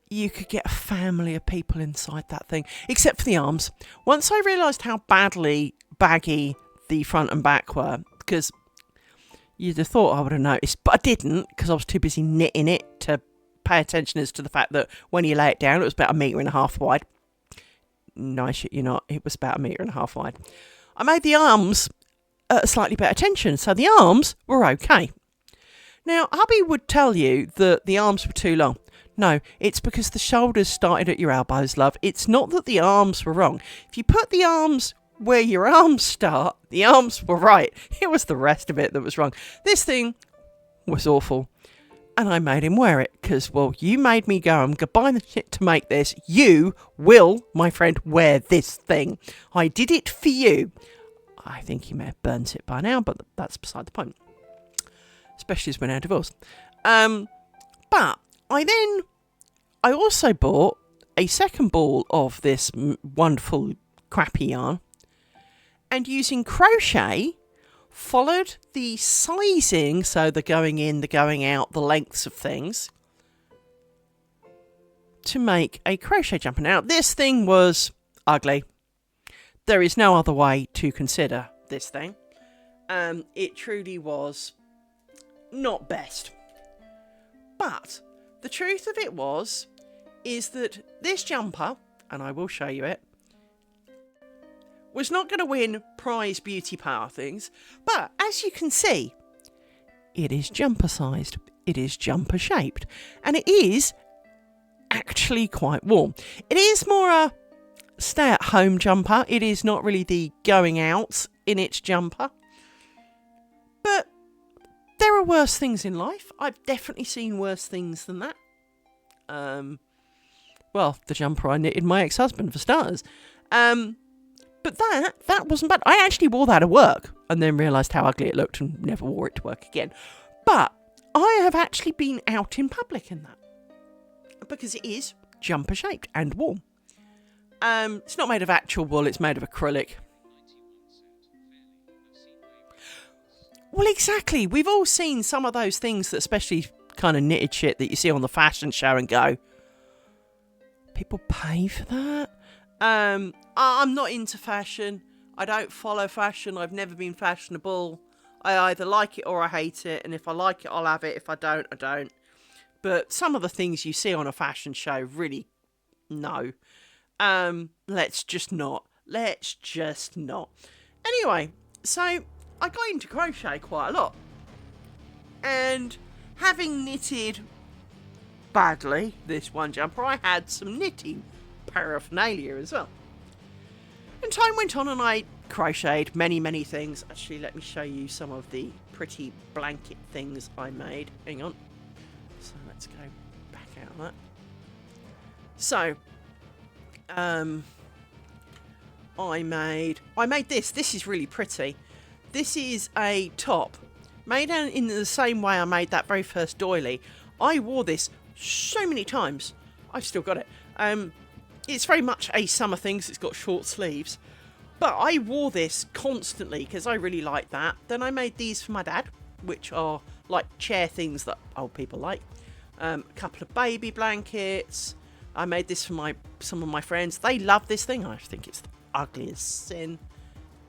You could get a family of people inside that thing, except for the arms. Once I realised how badly baggy the front and back were, because you'd have thought I would have noticed, but I didn't, because I was too busy knitting it to pay attention as to the fact that when you lay it down, it was about 1.5 meters wide. No, I shit you not, it was about 1.5 meters wide. I made the arms at a slightly better tension, so the arms were okay. Now, hubby would tell you that the arms were too long. No, it's because the shoulders started at your elbows, love. It's not that the arms were wrong. If you put the arms where your arms start, the arms were right. It was the rest of it that was wrong. This thing was awful. And I made him wear it because, well, you made me go and buy the shit to make this. You will, my friend, wear this thing. I did it for you. I think he may have burnt it by now, but that's beside the point. Especially as we're now divorced. But I also bought a second ball of this wonderful crappy yarn, and using crochet followed the sizing, so the going in, the going out, the lengths of things, to make a crochet jumper. Now, this thing was ugly. There is no other way to consider this thing. It truly was not best. But the truth of it is that this jumper, and I will show you it, was not going to win prize beauty power things, but as you can see, it is jumper sized, it is jumper shaped, and it is actually quite warm. It is more a stay at home jumper. It is not really the going out in its jumper. But there are worse things in life. I've definitely seen worse things than that. Well, the jumper I knitted my ex-husband, for starters. But that wasn't bad. I actually wore that at work and then realised how ugly it looked and never wore it to work again. But I have actually been out in public in that. Because it is jumper shaped and warm. It's not made of actual wool, it's made of acrylic. Well, exactly. We've all seen some of those things, that especially kind of knitted shit that you see on the fashion show and go, people pay for that? I'm not into fashion. I don't follow fashion. I've never been fashionable. I either like it or I hate it. And if I like it, I'll have it. If I don't, I don't. But some of the things you see on a fashion show, really, no. Let's just not. Anyway, so I got into crochet quite a lot. And having knitted badly this one jumper, I had some knitting paraphernalia as well. And time went on and I crocheted many things. Actually, let me show you some of the pretty blanket things I made. Hang on. So let's go back out of that. So, I made this. This is really pretty. This is a top made in the same way I made that very first doily. I wore this so many times. I've still got it. It's very much a summer thing, so it's got short sleeves. But I wore this constantly because I really like that. Then I made these for my dad, which are like chair things that old people like. A couple of baby blankets. I made this for some of my friends. They love this thing. I think it's the ugliest sin.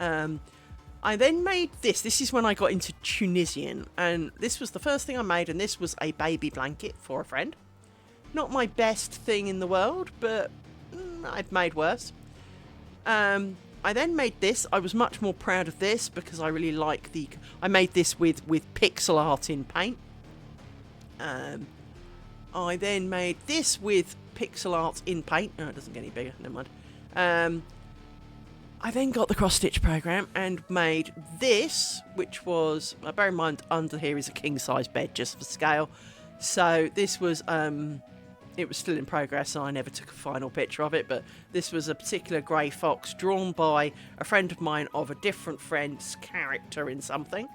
I then made this. This is when I got into Tunisian. And this was the first thing I made. And this was a baby blanket for a friend. Not my best thing in the world, but I've made worse. I then made this. I was much more proud of this because I really like I made this with pixel art in paint. I then made this with pixel art in paint. Oh, it doesn't get any bigger. Never mind. I then got the cross stitch program and made this, which was, bear in mind, under here is a king size bed just for scale. So this was, it was still in progress, so I never took a final picture of it. But this was a particular grey fox drawn by a friend of mine of a different friend's character in something.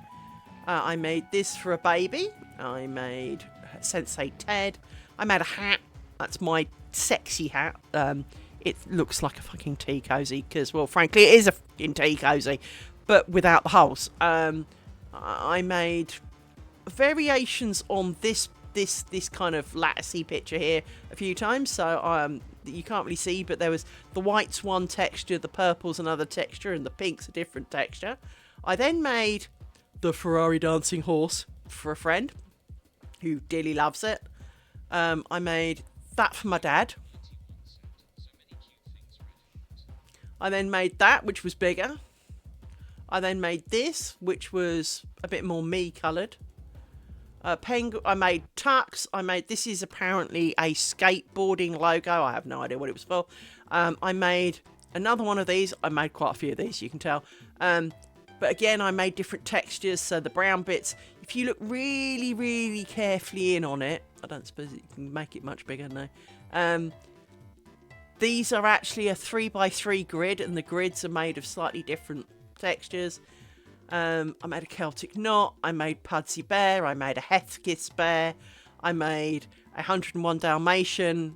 I made this for a baby. I made Sensei Ted. I made a hat. That's my sexy hat. It looks like a fucking tea cosy because, well, frankly, it is a fucking tea cosy, but without the holes. I made variations on this kind of latticey picture here a few times, so you can't really see, but there was the white's one texture, the purple's another texture, and the pink's a different texture. I then made the Ferrari dancing horse for a friend who dearly loves it. I made that for my dad. I then made that, which was bigger. I then made this, which was a bit more me coloured. I made tux. This is apparently a skateboarding logo. I have no idea what it was for. I made another one of these. I made quite a few of these, you can tell. But again, I made different textures. So the brown bits, if you look really, really carefully in on it, I don't suppose you can make it much bigger now. These are actually a 3x3 grid, and the grids are made of slightly different textures. I made a Celtic knot, I made Pudsey Bear, I made a Heskis Bear, I made a 101 Dalmatian,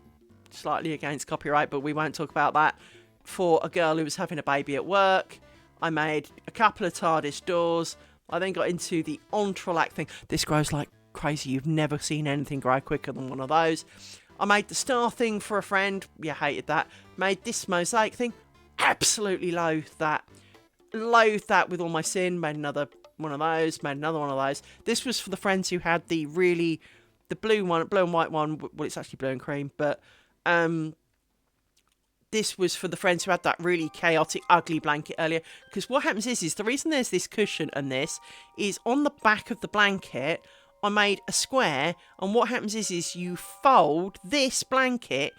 slightly against copyright, but we won't talk about that, for a girl who was having a baby at work. I made a couple of TARDIS doors. I then got into the entrelac thing. This grows like crazy. You've never seen anything grow quicker than one of those. I made the star thing for a friend. Yeah, hated that. Made this mosaic thing. Absolutely loathed that. Loathed that with all my sin. Made another one of those. Made another one of those. This was for the friends who had the blue one, blue and white one. Well, it's actually blue and cream, but this was for the friends who had that really chaotic, ugly blanket earlier. Because what happens is the reason there's this cushion and this is on the back of the blanket, I made a square. And what happens is you fold this blanket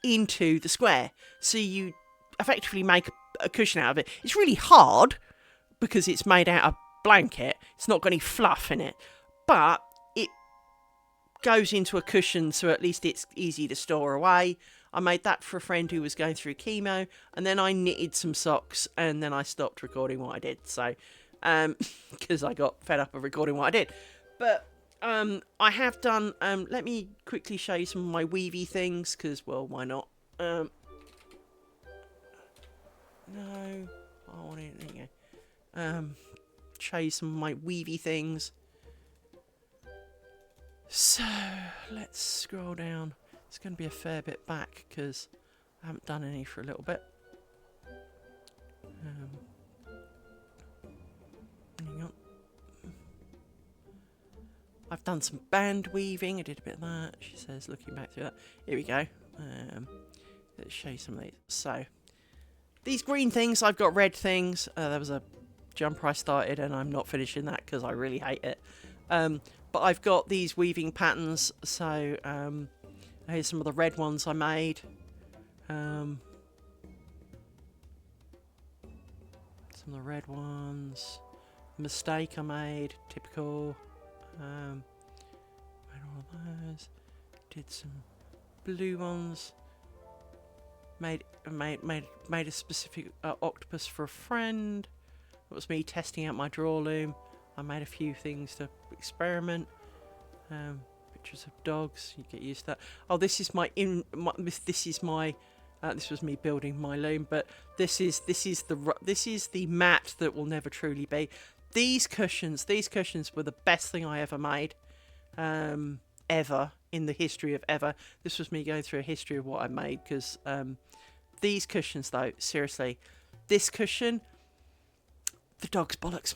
into the square. So you effectively make a cushion out of it. It's really hard because it's made out of blanket. It's not got any fluff in it. But it goes into a cushion, so at least it's easy to store away. I made that for a friend who was going through chemo, and then I knitted some socks, and then I stopped recording what I did. So, because I got fed up of recording what I did. But I have done. Let me quickly show you some of my weavy things, because well, why not? No, I want it. There you go. Show you some of my weavy things. So let's scroll down. It's going to be a fair bit back because I haven't done any for a little bit. Hang on. I've done some band weaving. I did a bit of that. She says, looking back through that. Here we go. Let's show you some of these. So, these green things, I've got red things. There was a jumper I started and I'm not finishing that because I really hate it. But I've got these weaving patterns. So, here's some of the red ones I made. Some of the red ones. Mistake I made. Typical. Made all of those. Did some blue ones. Made a specific octopus for a friend. It was me testing out my draw loom. I made a few things to experiment. Pictures of dogs. You get used to that. Oh, this is this was me building my loom, but this is the mat that will never truly be. These cushions were the best thing I ever made, ever in the history of ever. This was me going through a history of what I made because these cushions, though, seriously, this cushion, the dog's bollocks.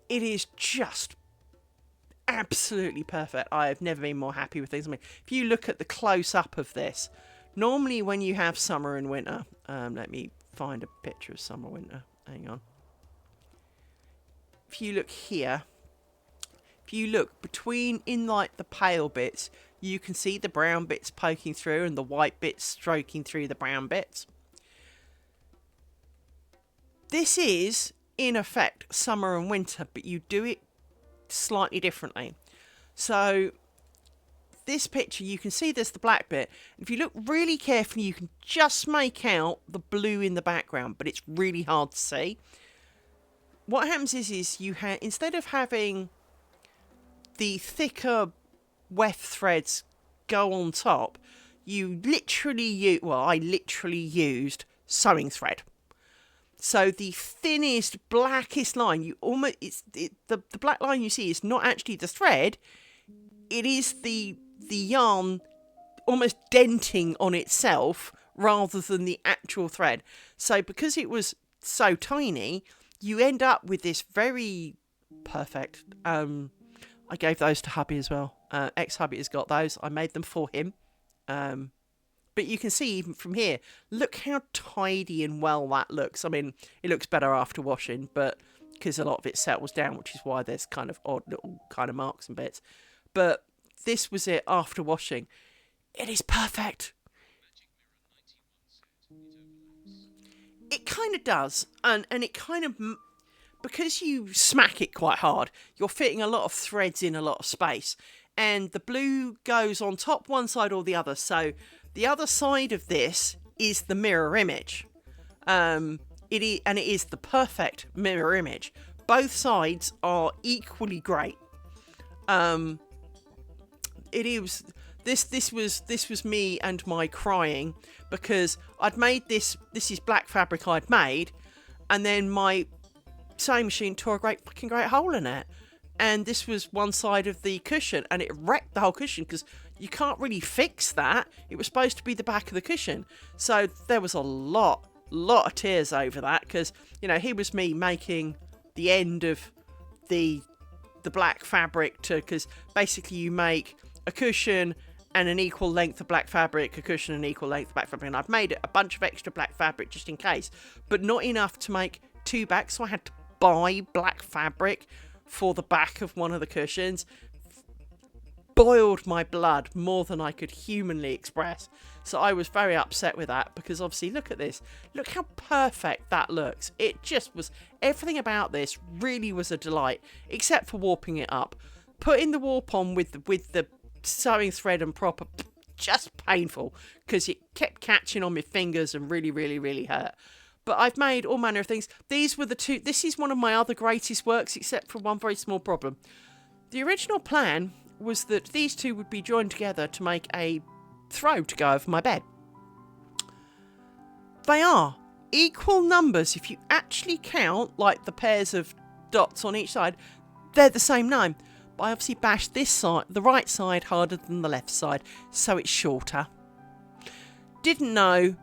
It is just absolutely perfect. I have never been more happy with things. I mean, if you look at the close-up of this, normally when you have summer and winter, let me find a picture of summer winter. Hang on. If you look here, if you look between in like the pale bits, you can see the brown bits poking through and the white bits stroking through the brown bits. This is, in effect, summer and winter, but you do it slightly differently. So this picture, you can see there's the black bit. If you look really carefully, you can just make out the blue in the background, but it's really hard to see. What happens is you have, instead of having the thicker weft threads go on top, you literally I literally used sewing thread. So the thinnest, blackest line, the black line you see is not actually the thread. It is the yarn almost denting on itself rather than the actual thread. So because it was so tiny, you end up with this very perfect. I gave those to hubby as well. Ex-hubby has got those. I made them for him. But you can see even from here, look how tidy and well that looks. I mean, it looks better after washing, but because a lot of it settles down, which is why there's kind of odd little kind of marks and bits. But this was it after washing. It is perfect. It kind of does. And it kind of, because you smack it quite hard, you're fitting a lot of threads in a lot of space. And the blue goes on top one side or the other. So the other side of this is the mirror image. It is the perfect mirror image. Both sides are equally great. This was me and my crying because I'd made this. This is black fabric I'd made, and then my sewing machine tore a great hole in it. And this was one side of the cushion, and it wrecked the whole cushion because you can't really fix that. It was supposed to be the back of the cushion. So there was a lot of tears over that because, you know, here was me making the end of the black fabric because basically you make a cushion and an equal length of black fabric, a cushion an equal length of black fabric, and I've made a bunch of extra black fabric just in case, but not enough to make 2 backs, so I had to buy black fabric for the back of one of the cushions. Boiled my blood more than I could humanly express, so I was very upset with that, because obviously, look at this, look how perfect that looks. It just was, everything about this really was a delight, except for warping it up. Putting the warp on with the sewing thread and proper, just painful, because it kept catching on my fingers and really, really, really hurt. But I've made all manner of things. These were the 2, this is one of my other greatest works, except for one very small problem. The original plan was that these 2 would be joined together to make a throw to go over my bed. They are equal numbers. If you actually count, like the pairs of dots on each side, they're the same name. But I obviously bashed this side, the right side, harder than the left side, so it's shorter. Didn't know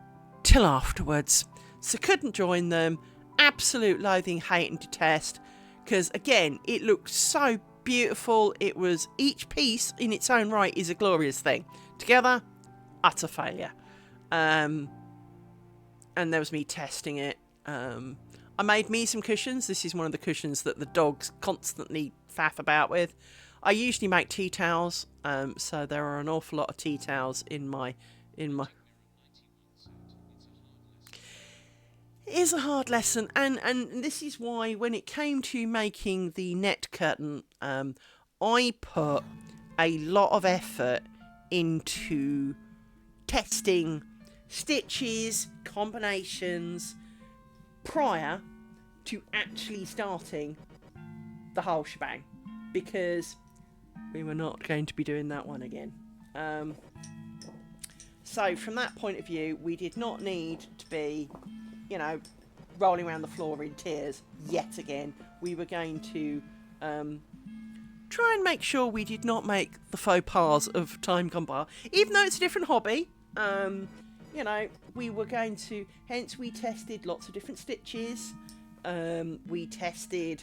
till afterwards, so couldn't join them. Absolute loathing, hate and detest, because again, it looked so beautiful. It was, each piece in its own right is a glorious thing. Together, utter failure. And there was me testing it. I made me some cushions. This is one of the cushions that the dogs constantly faff about with. I usually make tea towels, so there are an awful lot of tea towels in my. It is a hard lesson, and this is why when it came to making the net curtain, I put a lot of effort into testing stitches, combinations, prior to actually starting the whole shebang, because we were not going to be doing that one again. So from that point of view, we did not need to be, you know, rolling around the floor in tears yet again. We were going to try and make sure we did not make the faux pas of time gone by, even though it's a different hobby. You know, we were going to, hence we tested lots of different stitches. We tested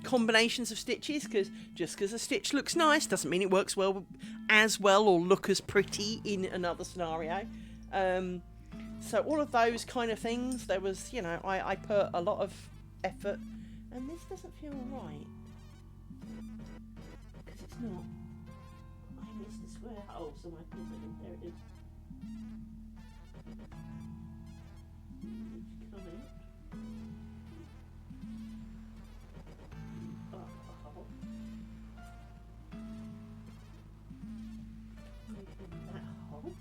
combinations of stitches, because just because a stitch looks nice doesn't mean it works well as well or look as pretty in another scenario. So all of those kind of things, there was, you know, I put a lot of effort, and this doesn't feel right, because it's not. I missed the square hole, so my pins are in. There it is. Coming. That hole.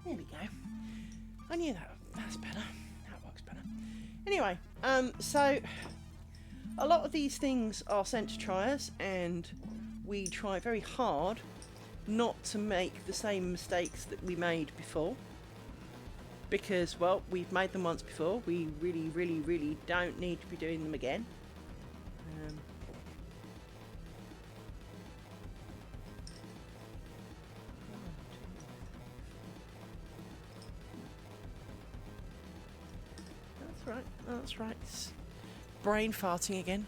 There we go. I knew that's better. That works better. Anyway, so a lot of these things are sent to triers, and we try very hard not to make the same mistakes that we made before, because, well, we've made them once before. We really, really, really don't need to be doing them again. That's right. It's brain farting again.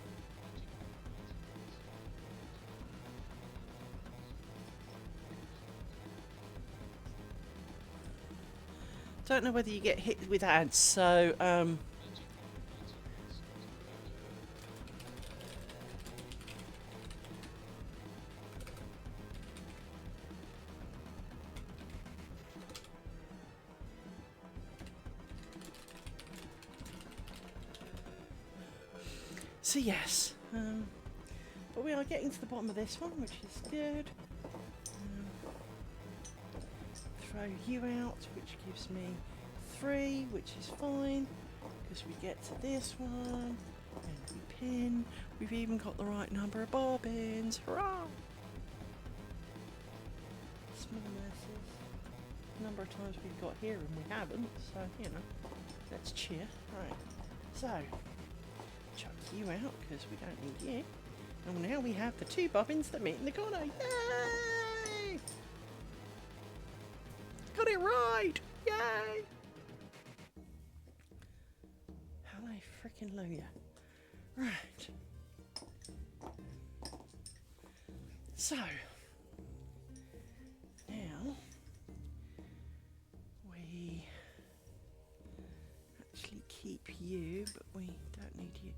Don't know whether you get hit with ads, so so yes, but we are getting to the bottom of this one, which is good. Throw you out, which gives me 3, which is fine, because we get to this one, and we pin. We've even got the right number of bobbins. Hurrah! Small messes. The number of times we've got here and we haven't, so, you know, let's cheer. Right, so chuck you out because we don't need you. And now we have the 2 bobbins that meet in the corner. Yay! Got it right! Yay! Hallelujah frickin' Luya. Right. So, now we actually keep you, but we don't need you.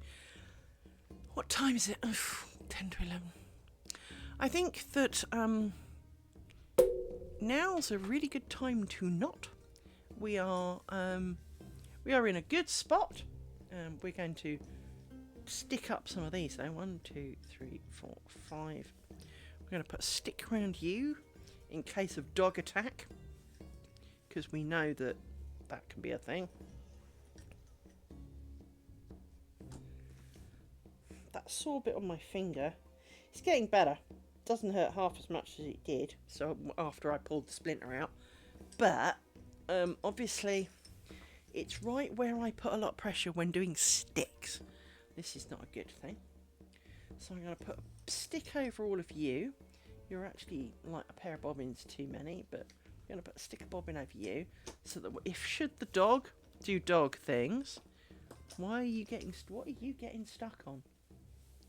What time is it? 10 to 11. I think that now's a really good time to knot. We are in a good spot. We're going to stick up some of these though. 1, 2, 3, 4, 5. We're going to put a stick around you in case of dog attack, because we know that that can be a thing. That sore bit on my finger, it's getting better. Doesn't hurt half as much as it did. So after I pulled the splinter out, but obviously it's right where I put a lot of pressure when doing sticks. This is not a good thing. So I'm going to put a stick over all of you. You're actually like a pair of bobbins too many, but I'm going to put a stick of bobbin over you, so that if should the dog do dog things, what are you getting stuck on?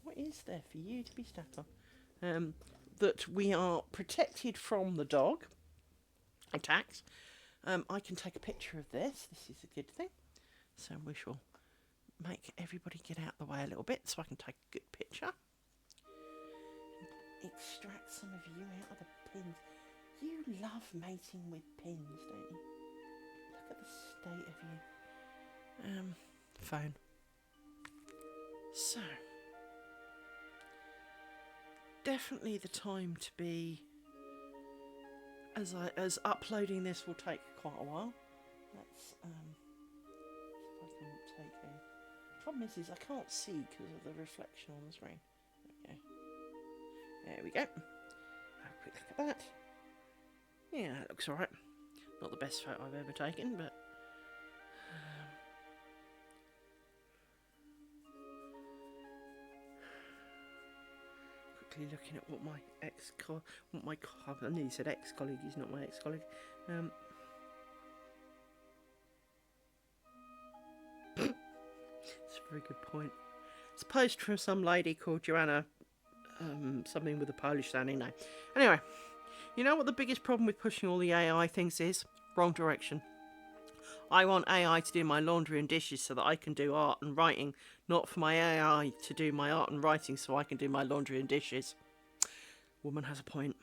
What is there for you to be stuck on? That we are protected from the dog attacks. I can take a picture of this. This is a good thing. So we shall make everybody get out of the way a little bit so I can take a good picture. Extract some of you out of the pins. You love mating with pins, don't you? Look at the state of you. Phone. So, definitely the time to be, as uploading this will take quite a while. Let's see if I can take a. Problem is I can't see because of the reflection on the screen. Okay. There we go. Have a quick look at that. Yeah, that looks alright. Not the best photo I've ever taken, but quickly looking at what my I nearly said ex-colleague, he's not my ex-colleague. It's a very good point. It's a post from some lady called Joanna, something with a Polish sounding name. Anyway, you know what the biggest problem with pushing all the AI things is? Wrong direction. I want AI to do my laundry and dishes so that I can do art and writing, not for my AI to do my art and writing so I can do my laundry and dishes. Woman has a point.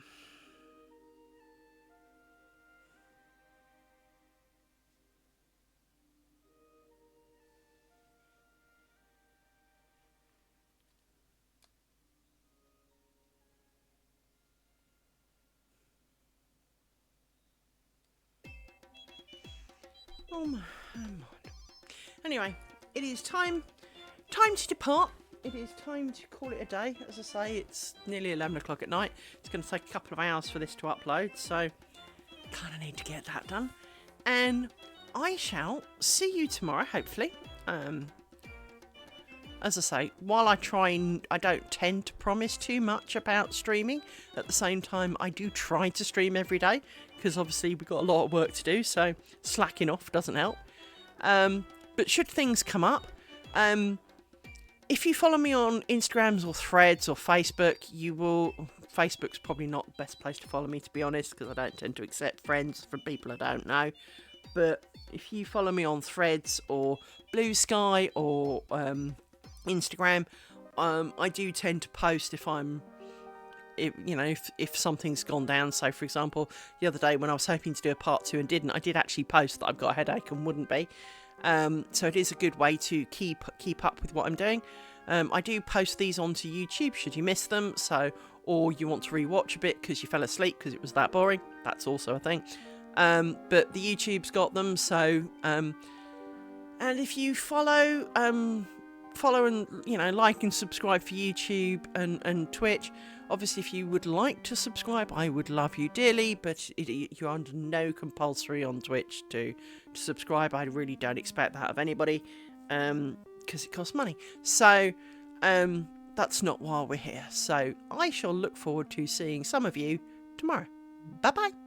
Oh my. Anyway, it is time to depart. It is time to call it a day. As I say, it's nearly 11 o'clock at night. It's going to take a couple of hours for this to upload, so kind of need to get that done. And I shall see you tomorrow, hopefully. As I say, while I don't tend to promise too much about streaming, at the same time, I do try to stream every day, because obviously we've got a lot of work to do, so slacking off doesn't help. But should things come up, if you follow me on Instagrams or Threads or Facebook, Facebook's probably not the best place to follow me, to be honest, because I don't tend to accept friends from people I don't know. But if you follow me on Threads or Blue Sky or Instagram, I do tend to post if something's gone down. So for example, the other day when I was hoping to do a part 2 and didn't, I did actually post that I've got a headache and wouldn't be. So it is a good way to keep up with what I'm doing. I do post these onto YouTube should you miss them, or you want to rewatch a bit because you fell asleep because it was that boring. That's also a thing. But the YouTube's got them, so and if you follow and like and subscribe for YouTube and Twitch. Obviously, if you would like to subscribe, I would love you dearly, but you're under no compulsory on Twitch to subscribe. I really don't expect that of anybody, because it costs money. So that's not why we're here. So I shall look forward to seeing some of you tomorrow. Bye bye.